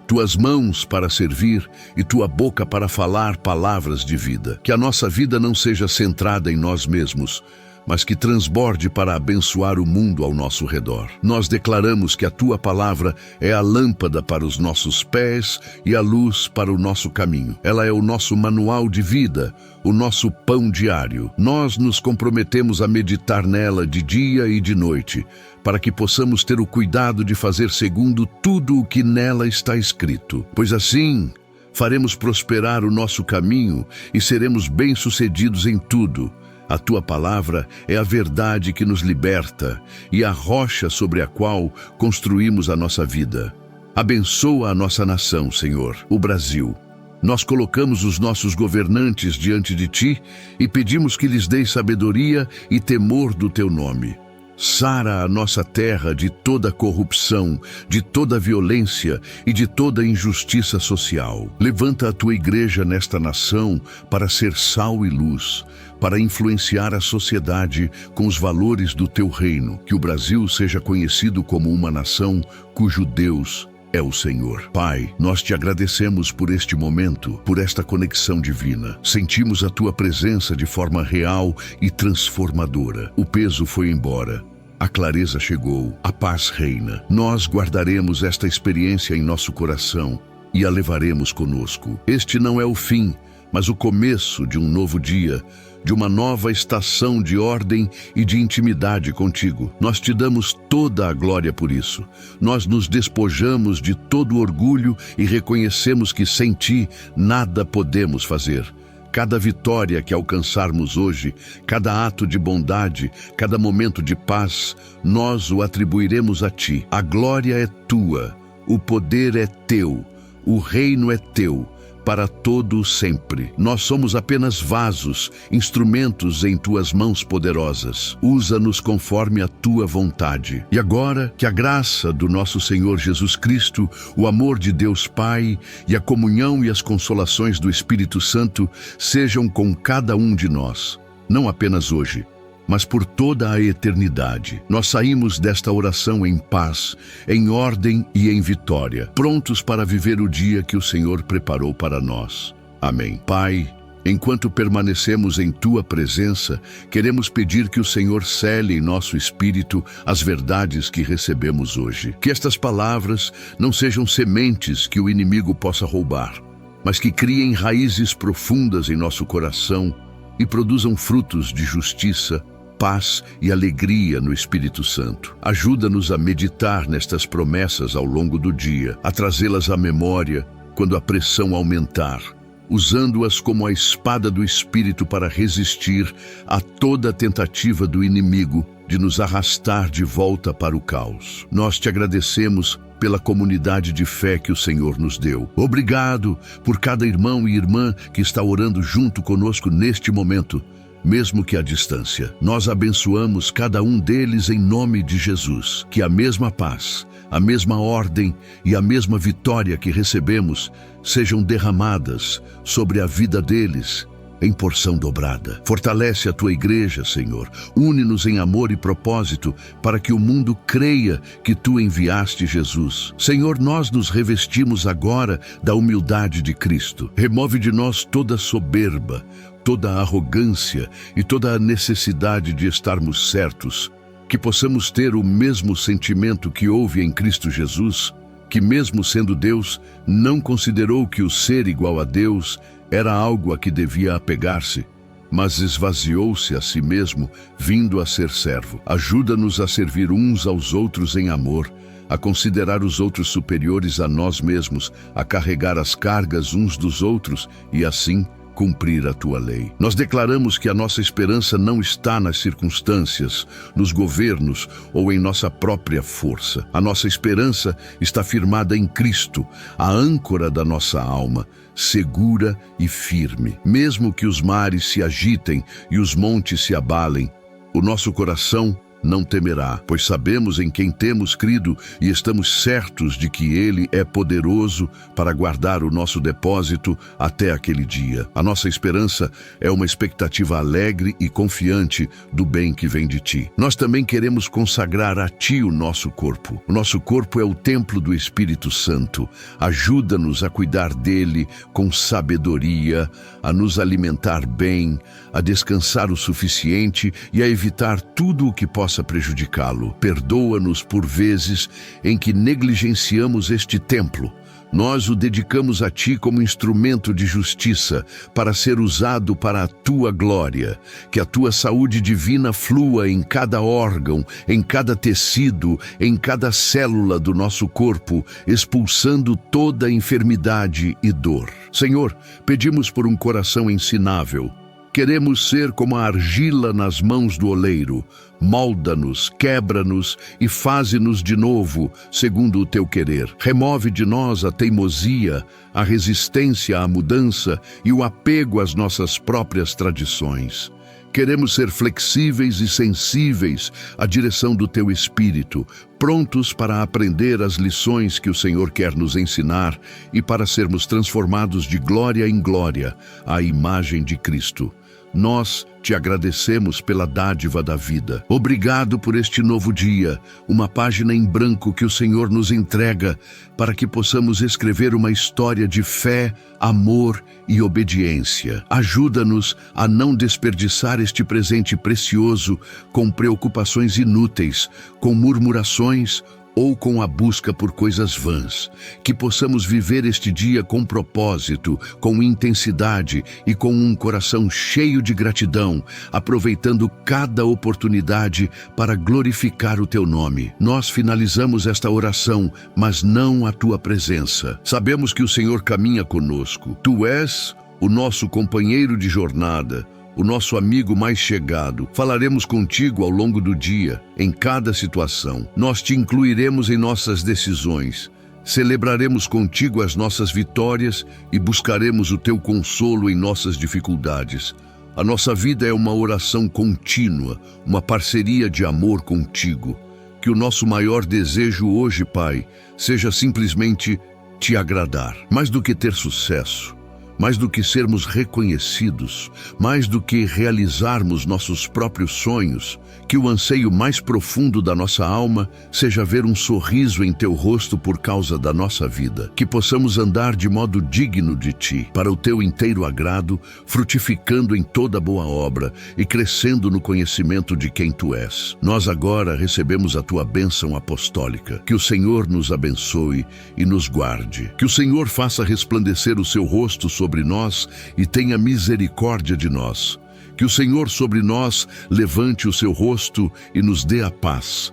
Tuas mãos para servir e Tua boca para falar palavras de vida. Que a nossa vida não seja centrada em nós mesmos, mas que transborde para abençoar o mundo ao nosso redor. Nós declaramos que a Tua palavra é a lâmpada para os nossos pés e a luz para o nosso caminho. Ela é o nosso manual de vida, o nosso pão diário. Nós nos comprometemos a meditar nela de dia e de noite, para que possamos ter o cuidado de fazer segundo tudo o que nela está escrito. Pois assim, faremos prosperar o nosso caminho e seremos bem-sucedidos em tudo. A Tua palavra é a verdade que nos liberta e a rocha sobre a qual construímos a nossa vida. Abençoa a nossa nação, Senhor, o Brasil. Nós colocamos os nossos governantes diante de Ti e pedimos que lhes deis sabedoria e temor do Teu nome. Sara a nossa terra de toda corrupção, de toda violência e de toda injustiça social. Levanta a Tua igreja nesta nação para ser sal e luz, para influenciar a sociedade com os valores do Teu reino. Que o Brasil seja conhecido como uma nação cujo Deus é o Senhor. Pai, nós Te agradecemos por este momento, por esta conexão divina. Sentimos a Tua presença de forma real e transformadora. O peso foi embora. A clareza chegou, a paz reina. Nós guardaremos esta experiência em nosso coração e a levaremos conosco. Este não é o fim, mas o começo de um novo dia, de uma nova estação de ordem e de intimidade contigo. Nós Te damos toda a glória por isso. Nós nos despojamos de todo orgulho e reconhecemos que sem Ti nada podemos fazer. Cada vitória que alcançarmos hoje, cada ato de bondade, cada momento de paz, nós o atribuiremos a Ti. A glória é Tua, o poder é Teu, o reino é Teu, para todo sempre. Nós somos apenas vasos, instrumentos em Tuas mãos poderosas. Usa-nos conforme a Tua vontade. E agora, que a graça do nosso Senhor Jesus Cristo, o amor de Deus Pai e a comunhão e as consolações do Espírito Santo sejam com cada um de nós, não apenas hoje, mas por toda a eternidade. Nós saímos desta oração em paz, em ordem e em vitória, prontos para viver o dia que o Senhor preparou para nós. Amém. Pai, enquanto permanecemos em Tua presença, queremos pedir que o Senhor cele em nosso espírito as verdades que recebemos hoje. Que estas palavras não sejam sementes que o inimigo possa roubar, mas que criem raízes profundas em nosso coração e produzam frutos de justiça, paz e alegria no Espírito Santo. Ajuda-nos a meditar nestas promessas ao longo do dia, a trazê-las à memória quando a pressão aumentar, usando-as como a espada do Espírito para resistir a toda tentativa do inimigo de nos arrastar de volta para o caos. Nós Te agradecemos pela comunidade de fé que o Senhor nos deu. Obrigado por cada irmão e irmã que está orando junto conosco neste momento, mesmo que à distância. Nós abençoamos cada um deles em nome de Jesus. Que a mesma paz, a mesma ordem e a mesma vitória que recebemos sejam derramadas sobre a vida deles em porção dobrada. Fortalece a Tua igreja, Senhor. Une-nos em amor e propósito para que o mundo creia que Tu enviaste Jesus. Senhor, nós nos revestimos agora da humildade de Cristo. Remove de nós toda soberba, toda a arrogância e toda a necessidade de estarmos certos. Que possamos ter o mesmo sentimento que houve em Cristo Jesus, que mesmo sendo Deus, não considerou que o ser igual a Deus era algo a que devia apegar-se, mas esvaziou-se a si mesmo, vindo a ser servo. Ajuda-nos a servir uns aos outros em amor, a considerar os outros superiores a nós mesmos, a carregar as cargas uns dos outros e assim cumprir a Tua lei. Nós declaramos que a nossa esperança não está nas circunstâncias, nos governos ou em nossa própria força. A nossa esperança está firmada em Cristo, a âncora da nossa alma, segura e firme. Mesmo que os mares se agitem e os montes se abalem, o nosso coração não temerá, pois sabemos em quem temos crido e estamos certos de que Ele é poderoso para guardar o nosso depósito até aquele dia. A nossa esperança é uma expectativa alegre e confiante do bem que vem de Ti. Nós também queremos consagrar a Ti o nosso corpo. O nosso corpo é o templo do Espírito Santo. Ajuda-nos a cuidar dele com sabedoria, a nos alimentar bem, a descansar o suficiente e a evitar tudo o que possa prejudicá-lo. Perdoa-nos por vezes em que negligenciamos este templo. Nós o dedicamos a Ti como instrumento de justiça, para ser usado para a Tua glória. Que a Tua saúde divina flua em cada órgão, em cada tecido, em cada célula do nosso corpo, expulsando toda enfermidade e dor. Senhor, pedimos por um coração ensinável. Queremos ser como a argila nas mãos do oleiro. Molda-nos, quebra-nos e faze-nos de novo, segundo o Teu querer. Remove de nós a teimosia, a resistência à mudança e o apego às nossas próprias tradições. Queremos ser flexíveis e sensíveis à direção do Teu Espírito, prontos para aprender as lições que o Senhor quer nos ensinar e para sermos transformados de glória em glória à imagem de Cristo. Nós Te agradecemos pela dádiva da vida. Obrigado por este novo dia, uma página em branco que o Senhor nos entrega para que possamos escrever uma história de fé, amor e obediência. Ajuda-nos a não desperdiçar este presente precioso com preocupações inúteis, com murmurações ou com a busca por coisas vãs. Que possamos viver este dia com propósito, com intensidade e com um coração cheio de gratidão, aproveitando cada oportunidade para glorificar o Teu nome. Nós finalizamos esta oração, mas não a Tua presença. Sabemos que o Senhor caminha conosco. Tu és o nosso companheiro de jornada, o nosso amigo mais chegado. Falaremos contigo ao longo do dia, em cada situação. Nós Te incluiremos em nossas decisões. Celebraremos contigo as nossas vitórias e buscaremos o Teu consolo em nossas dificuldades. A nossa vida é uma oração contínua, uma parceria de amor contigo. Que o nosso maior desejo hoje, Pai, seja simplesmente Te agradar. Mais do que ter sucesso, mais do que sermos reconhecidos, mais do que realizarmos nossos próprios sonhos, que o anseio mais profundo da nossa alma seja ver um sorriso em Teu rosto por causa da nossa vida. Que possamos andar de modo digno de Ti, para o Teu inteiro agrado, frutificando em toda boa obra e crescendo no conhecimento de quem Tu és. Nós agora recebemos a Tua bênção apostólica. Que o Senhor nos abençoe e nos guarde. Que o Senhor faça resplandecer o Seu rosto sobre nós e tenha misericórdia de nós. Que o Senhor sobre nós levante o Seu rosto e nos dê a paz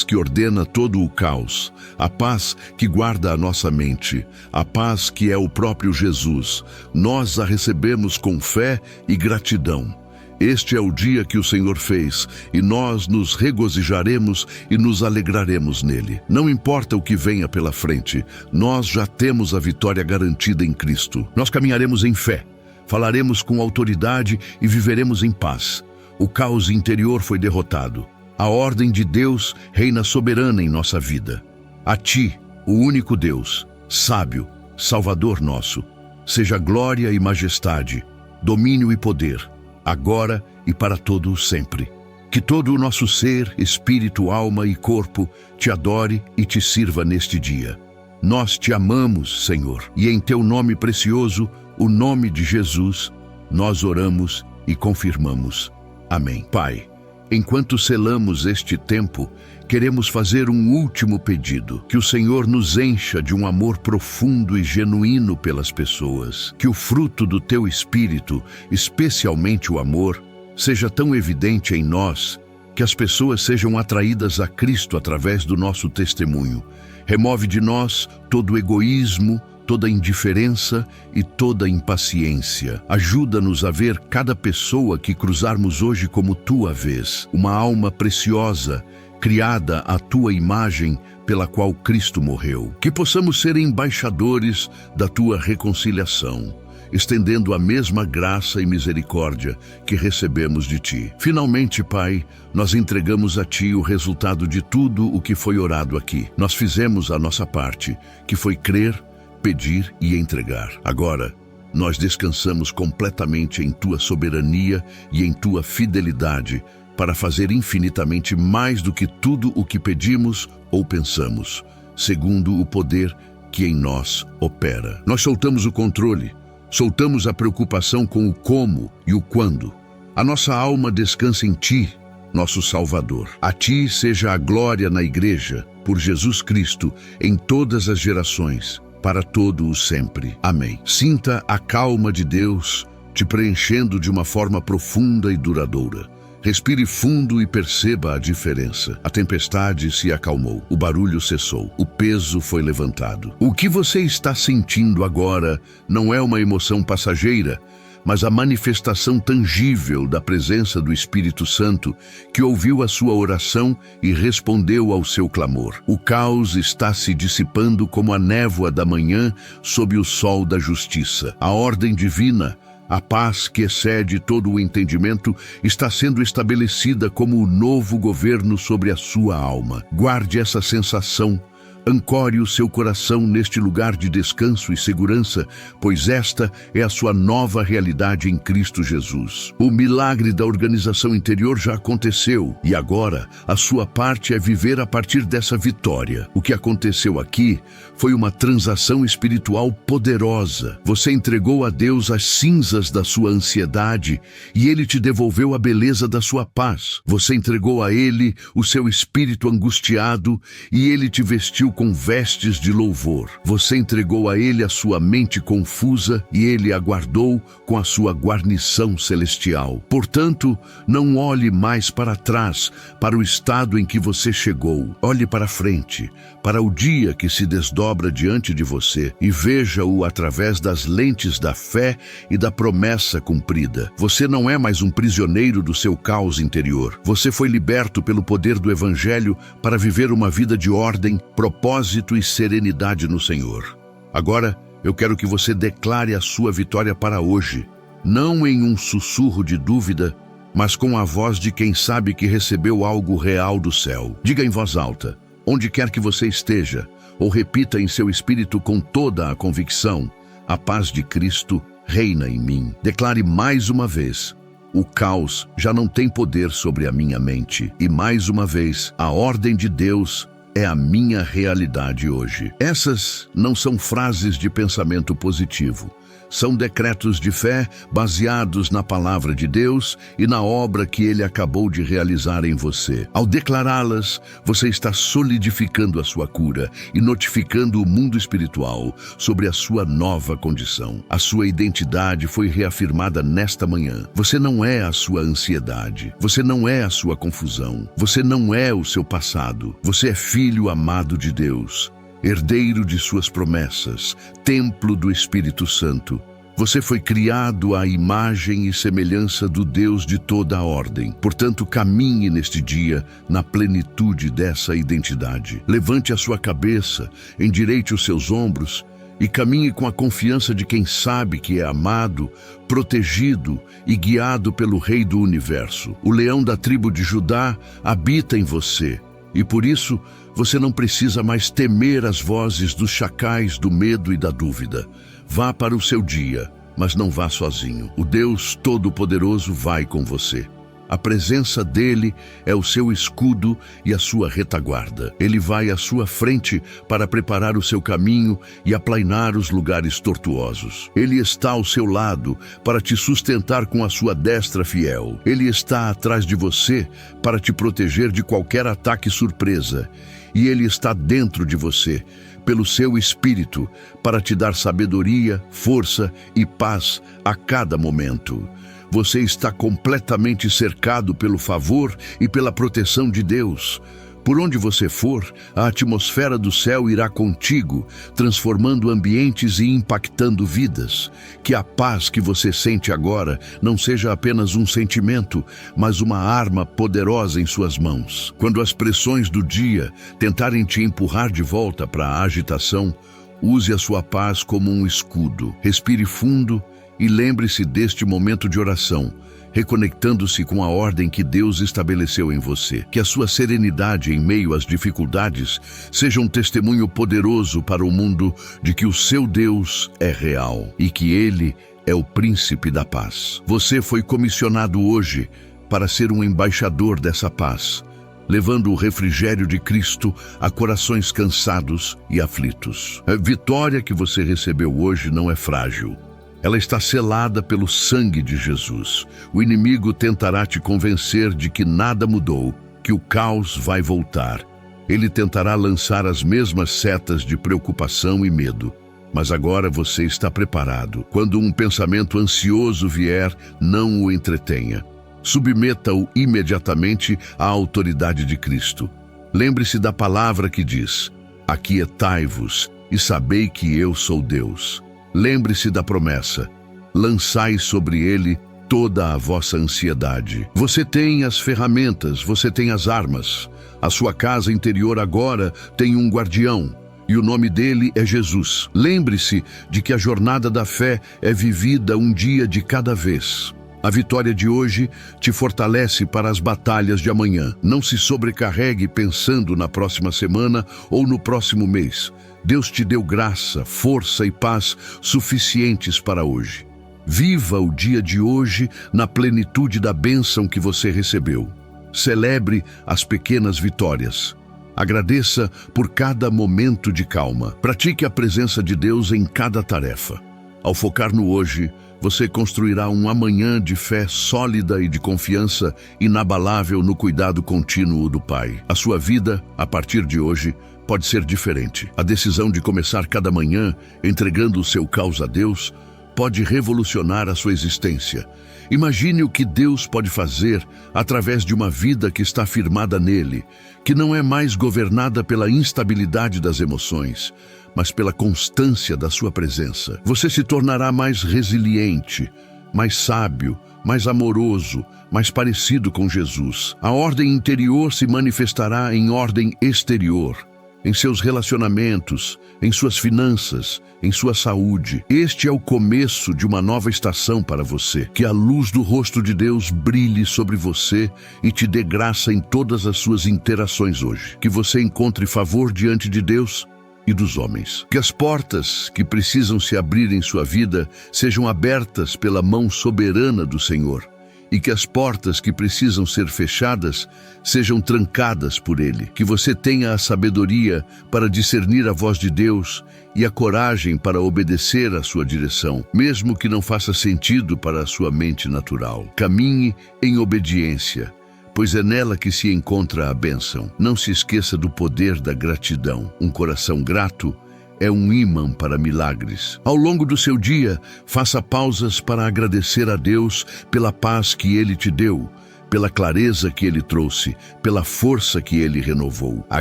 que ordena todo o caos, a paz que guarda a nossa mente, a paz que é o próprio Jesus. Nós a recebemos com fé e gratidão. Este é o dia que o Senhor fez, e nós nos regozijaremos e nos alegraremos nele. Não importa o que venha pela frente, nós já temos a vitória garantida em Cristo. Nós caminharemos em fé, falaremos com autoridade e viveremos em paz. O caos interior foi derrotado. A ordem de Deus reina soberana em nossa vida. A Ti, o único Deus, sábio, Salvador nosso, seja glória e majestade, domínio e poder, agora e para todo o sempre. Que todo o nosso ser, espírito, alma e corpo Te adore e Te sirva neste dia. Nós Te amamos, Senhor, e em Teu nome precioso, o nome de Jesus, nós oramos e confirmamos. Amém. Pai, enquanto selamos este tempo, queremos fazer um último pedido. Que o Senhor nos encha de um amor profundo e genuíno pelas pessoas. Que o fruto do Teu Espírito, especialmente o amor, seja tão evidente em nós, que as pessoas sejam atraídas a Cristo através do nosso testemunho. Remove de nós todo o egoísmo, toda indiferença e toda impaciência. Ajuda-nos a ver cada pessoa que cruzarmos hoje como Tua vês, uma alma preciosa, criada à Tua imagem, pela qual Cristo morreu. Que possamos ser embaixadores da Tua reconciliação. estendendo a mesma graça e misericórdia que recebemos de Ti. Finalmente, Pai, nós entregamos a Ti o resultado de tudo o que foi orado aqui. Nós fizemos a nossa parte, que foi crer, pedir e entregar. Agora, nós descansamos completamente em Tua soberania e em Tua fidelidade para fazer infinitamente mais do que tudo o que pedimos ou pensamos, segundo o poder que em nós opera. Nós soltamos o controle, soltamos a preocupação com o como e o quando. A nossa alma descansa em Ti, nosso Salvador. A Ti seja a glória na Igreja, por Jesus Cristo, em todas as gerações, para todo o sempre. Amém. Sinta a calma de Deus te preenchendo de uma forma profunda e duradoura. Respire fundo e perceba a diferença. A tempestade se acalmou, o barulho cessou, o peso foi levantado. O que você está sentindo agora não é uma emoção passageira, mas a manifestação tangível da presença do Espírito Santo, que ouviu a sua oração e respondeu ao seu clamor. O caos está se dissipando como a névoa da manhã sob o sol da justiça. A ordem divina, a paz que excede todo o entendimento, está sendo estabelecida como o novo governo sobre a sua alma. Guarde essa sensação. Ancore o seu coração neste lugar de descanso e segurança, pois esta é a sua nova realidade em Cristo Jesus. O milagre da organização interior já aconteceu e agora a sua parte é viver a partir dessa vitória. O que aconteceu aqui foi uma transação espiritual poderosa. Você entregou a Deus as cinzas da sua ansiedade e Ele te devolveu a beleza da sua paz. Você entregou a Ele o seu espírito angustiado e Ele te vestiu com vestes de louvor. Você entregou a Ele a sua mente confusa e Ele a guardou com a sua guarnição celestial. Portanto, não olhe mais para trás, para o estado em que você chegou. Olhe para frente, para o dia que se desdobra diante de você e veja-o através das lentes da fé e da promessa cumprida. Você não é mais um prisioneiro do seu caos interior. Você foi liberto pelo poder do Evangelho para viver uma vida de ordem, propósito e serenidade no Senhor. Agora, eu quero que você declare a sua vitória para hoje, não em um sussurro de dúvida, mas com a voz de quem sabe que recebeu algo real do céu. Diga em voz alta, onde quer que você esteja, ou repita em seu espírito com toda a convicção: a paz de Cristo reina em mim. Declare mais uma vez: o caos já não tem poder sobre a minha mente. E mais uma vez, a ordem de Deus é a minha realidade hoje. Essas não são frases de pensamento positivo. São decretos de fé baseados na palavra de Deus e na obra que Ele acabou de realizar em você. Ao declará-las, você está solidificando a sua cura e notificando o mundo espiritual sobre a sua nova condição. A sua identidade foi reafirmada nesta manhã. Você não é a sua ansiedade. Você não é a sua confusão. Você não é o seu passado. Você é filho amado de Deus, herdeiro de suas promessas, templo do Espírito Santo. Você foi criado à imagem e semelhança do Deus de toda a ordem. Portanto, caminhe neste dia na plenitude dessa identidade. Levante a sua cabeça, endireite os seus ombros e caminhe com a confiança de quem sabe que é amado, protegido e guiado pelo Rei do Universo. O leão da tribo de Judá habita em você. E por isso, você não precisa mais temer as vozes dos chacais do medo e da dúvida. Vá para o seu dia, mas não vá sozinho. O Deus Todo-Poderoso vai com você. A presença dele é o seu escudo e a sua retaguarda. Ele vai à sua frente para preparar o seu caminho e aplainar os lugares tortuosos. Ele está ao seu lado para te sustentar com a sua destra fiel. Ele está atrás de você para te proteger de qualquer ataque surpresa. E ele está dentro de você, pelo seu Espírito, para te dar sabedoria, força e paz a cada momento. Você está completamente cercado pelo favor e pela proteção de Deus. Por onde você for, a atmosfera do céu irá contigo, transformando ambientes e impactando vidas. Que a paz que você sente agora não seja apenas um sentimento, mas uma arma poderosa em suas mãos. Quando as pressões do dia tentarem te empurrar de volta para a agitação, use a sua paz como um escudo. Respire fundo E lembre-se deste momento de oração, reconectando-se com a ordem que Deus estabeleceu em você. Que a sua serenidade em meio às dificuldades seja um testemunho poderoso para o mundo de que o seu Deus é real e que Ele é o príncipe da paz. Você foi comissionado hoje para ser um embaixador dessa paz, levando o refrigério de Cristo a corações cansados e aflitos. A vitória que você recebeu hoje não é frágil. Ela está selada pelo sangue de Jesus. O inimigo tentará te convencer de que nada mudou, que o caos vai voltar. Ele tentará lançar as mesmas setas de preocupação e medo. Mas agora você está preparado. Quando um pensamento ansioso vier, não o entretenha. Submeta-o imediatamente à autoridade de Cristo. Lembre-se da palavra que diz: aquietai-vos e sabei que eu sou Deus. Lembre-se da promessa: lançai sobre ele toda a vossa ansiedade. Você tem as ferramentas, você tem as armas. A sua casa interior agora tem um guardião, e o nome dele é Jesus. Lembre-se de que a jornada da fé é vivida um dia de cada vez. A vitória de hoje te fortalece para as batalhas de amanhã. Não se sobrecarregue pensando na próxima semana ou no próximo mês. Deus te deu graça, força e paz suficientes para hoje. Viva o dia de hoje na plenitude da bênção que você recebeu. Celebre as pequenas vitórias. Agradeça por cada momento de calma. Pratique a presença de Deus em cada tarefa. Ao focar no hoje, você construirá um amanhã de fé sólida e de confiança inabalável no cuidado contínuo do Pai. A sua vida, a partir de hoje, pode ser diferente. A decisão de começar cada manhã entregando o seu caos a Deus pode revolucionar a sua existência. Imagine o que Deus pode fazer através de uma vida que está firmada nele, que não é mais governada pela instabilidade das emoções, mas pela constância da sua presença. Você se tornará mais resiliente, mais sábio, mais amoroso, mais parecido com Jesus. A ordem interior se manifestará em ordem exterior, em seus relacionamentos, em suas finanças, em sua saúde. Este é o começo de uma nova estação para você. Que a luz do rosto de Deus brilhe sobre você e te dê graça em todas as suas interações hoje. Que você encontre favor diante de Deus e dos homens. Que as portas que precisam se abrir em sua vida sejam abertas pela mão soberana do Senhor. E que as portas que precisam ser fechadas sejam trancadas por Ele. Que você tenha a sabedoria para discernir a voz de Deus e a coragem para obedecer à sua direção, mesmo que não faça sentido para a sua mente natural. Caminhe em obediência, pois é nela que se encontra a bênção. Não se esqueça do poder da gratidão. Um coração grato é um ímã para milagres. Ao longo do seu dia, faça pausas para agradecer a Deus pela paz que Ele te deu, pela clareza que Ele trouxe, pela força que Ele renovou. A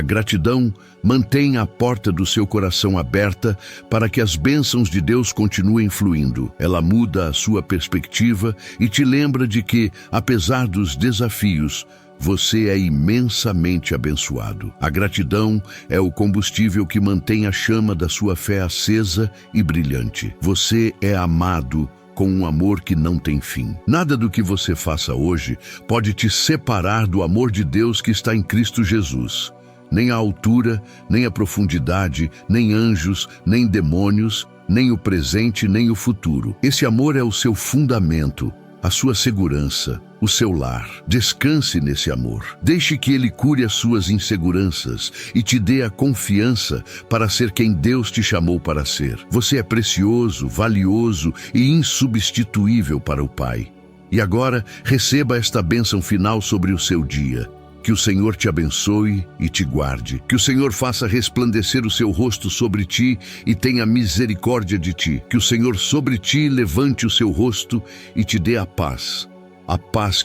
gratidão mantém a porta do seu coração aberta para que as bênçãos de Deus continuem fluindo. Ela muda a sua perspectiva e te lembra de que, apesar dos desafios, você é imensamente abençoado. A gratidão é o combustível que mantém a chama da sua fé acesa e brilhante. Você é amado com um amor que não tem fim. Nada do que você faça hoje pode te separar do amor de Deus que está em Cristo Jesus. Nem a altura, nem a profundidade, nem anjos, nem demônios, nem o presente, nem o futuro. Esse amor é o seu fundamento, a sua segurança, o seu lar. Descanse nesse amor. Deixe que Ele cure as suas inseguranças e te dê a confiança para ser quem Deus te chamou para ser. Você é precioso, valioso e insubstituível para o Pai. E agora, receba esta bênção final sobre o seu dia. Que o Senhor te abençoe e te guarde. Que o Senhor faça resplandecer o seu rosto sobre ti e tenha misericórdia de ti. Que o Senhor sobre ti levante o seu rosto e te dê a paz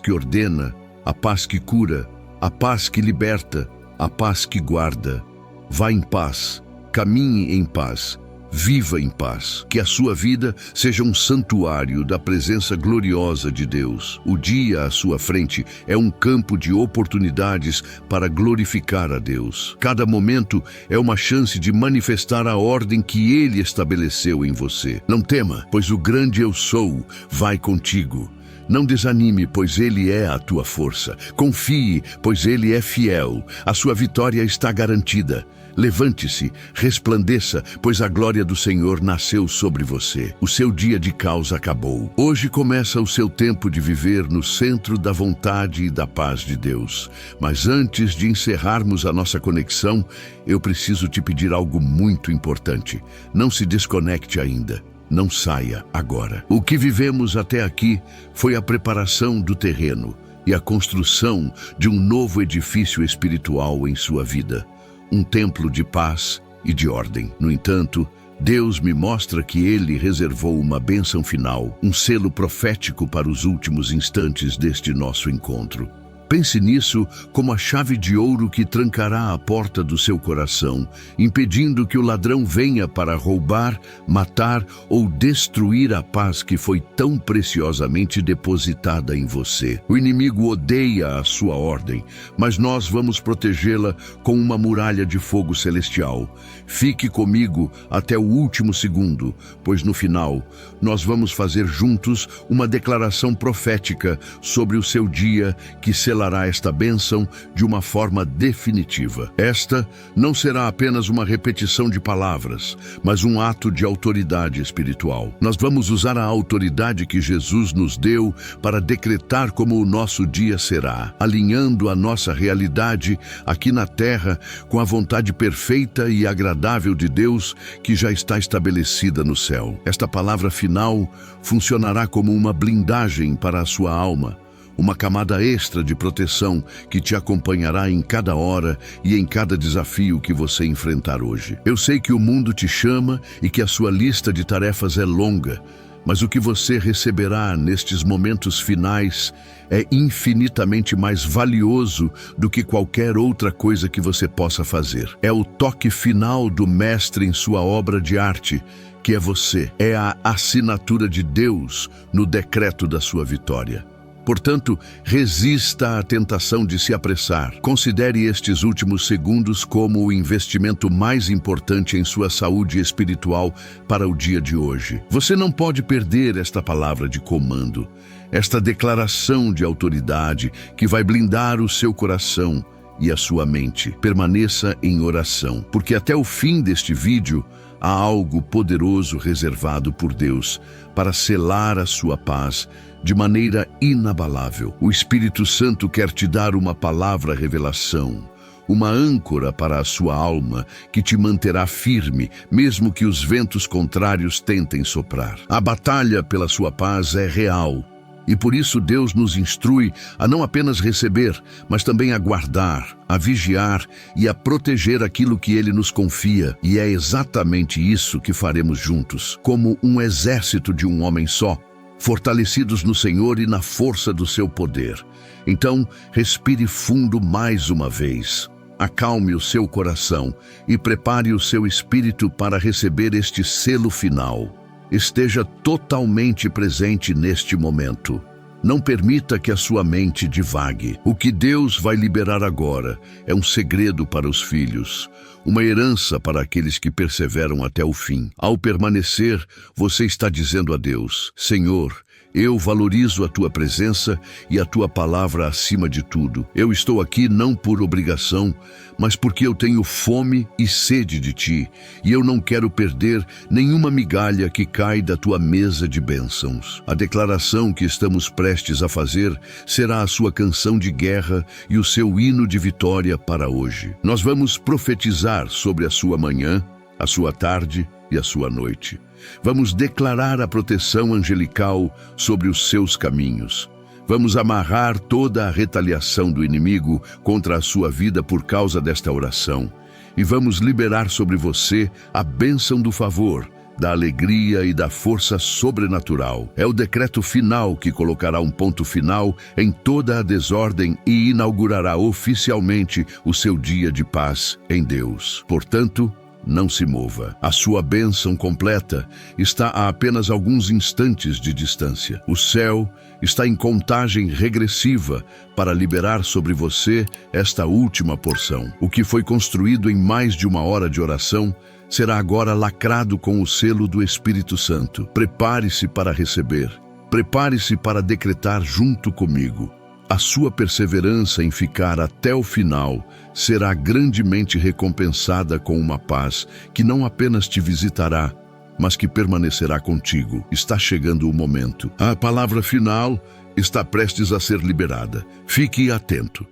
que ordena, a paz que cura, a paz que liberta, a paz que guarda. Vá em paz, caminhe em paz, Viva em paz. Que a sua vida seja um santuário da presença gloriosa de Deus. O dia à sua frente é um campo de oportunidades para glorificar a Deus. Cada momento é uma chance de manifestar a ordem que Ele estabeleceu em você. Não tema, pois o grande eu sou vai contigo. Não desanime, pois Ele é a tua força. Confie, pois Ele é fiel. A sua vitória está garantida. Levante-se, resplandeça, pois a glória do Senhor nasceu sobre você. O seu dia de caos acabou. Hoje começa o seu tempo de viver no centro da vontade e da paz de Deus. Mas antes de encerrarmos a nossa conexão, eu preciso te pedir algo muito importante. Não se desconecte ainda. Não saia agora. O que vivemos até aqui foi a preparação do terreno e a construção de um novo edifício espiritual em sua vida. Um templo de paz e de ordem. No entanto, Deus me mostra que Ele reservou uma bênção final, um selo profético para os últimos instantes deste nosso encontro. Pense nisso como a chave de ouro que trancará a porta do seu coração, impedindo que o ladrão venha para roubar, matar ou destruir a paz que foi tão preciosamente depositada em você. O inimigo odeia a sua ordem, mas nós vamos protegê-la com uma muralha de fogo celestial. Fique comigo até o último segundo, pois no final nós vamos fazer juntos uma declaração profética sobre o seu dia que selará esta bênção de uma forma definitiva. Esta não será apenas uma repetição de palavras, mas um ato de autoridade espiritual. Nós vamos usar a autoridade que Jesus nos deu para decretar como o nosso dia será, alinhando a nossa realidade aqui na terra com a vontade perfeita e agradável de Deus que já está estabelecida no céu. Esta palavra final funcionará como uma blindagem para a sua alma, uma camada extra de proteção que te acompanhará em cada hora e em cada desafio que você enfrentar hoje. Eu sei que o mundo te chama e que a sua lista de tarefas é longa, mas o que você receberá nestes momentos finais é infinitamente mais valioso do que qualquer outra coisa que você possa fazer. É o toque final do Mestre em sua obra de arte, que é você. É a assinatura de Deus no decreto da sua vitória. Portanto, resista à tentação de se apressar. Considere estes últimos segundos como o investimento mais importante em sua saúde espiritual para o dia de hoje. Você não pode perder esta palavra de comando, esta declaração de autoridade que vai blindar o seu coração e a sua mente. Permaneça em oração, porque até o fim deste vídeo há algo poderoso reservado por Deus para selar a sua paz de maneira inabalável. O Espírito Santo quer te dar uma palavra revelação, uma âncora para a sua alma que te manterá firme, mesmo que os ventos contrários tentem soprar. A batalha pela sua paz é real. E por isso Deus nos instrui a não apenas receber, mas também a guardar, a vigiar e a proteger aquilo que Ele nos confia. E é exatamente isso que faremos juntos, como um exército de um homem só, fortalecidos no Senhor e na força do seu poder. Então, respire fundo mais uma vez. Acalme o seu coração e prepare o seu espírito para receber este selo final. Esteja totalmente presente neste momento. Não permita que a sua mente divague. O que Deus vai liberar agora é um segredo para os filhos, uma herança para aqueles que perseveram até o fim. Ao permanecer, você está dizendo a Deus: Senhor, eu valorizo a tua presença e a tua palavra acima de tudo. Eu estou aqui não por obrigação, mas porque eu tenho fome e sede de ti, e eu não quero perder nenhuma migalha que cai da tua mesa de bênçãos. A declaração que estamos prestes a fazer será a sua canção de guerra e o seu hino de vitória para hoje. Nós vamos profetizar sobre a sua manhã, a sua tarde e a sua noite. Vamos declarar a proteção angelical sobre os seus caminhos. Vamos amarrar toda a retaliação do inimigo contra a sua vida por causa desta oração. E vamos liberar sobre você a bênção do favor, da alegria e da força sobrenatural. É o decreto final que colocará um ponto final em toda a desordem e inaugurará oficialmente o seu dia de paz em Deus. Portanto, Não se mova. A sua bênção completa está a apenas alguns instantes de distância. O céu está em contagem regressiva para liberar sobre você esta última porção. O que foi construído em mais de 1 hora de oração será agora lacrado com o selo do Espírito Santo. Prepare-se para receber. Prepare-se para decretar junto comigo. A sua perseverança em ficar até o final será grandemente recompensada com uma paz que não apenas te visitará, mas que permanecerá contigo. Está chegando o momento. A palavra final está prestes a ser liberada. Fique atento.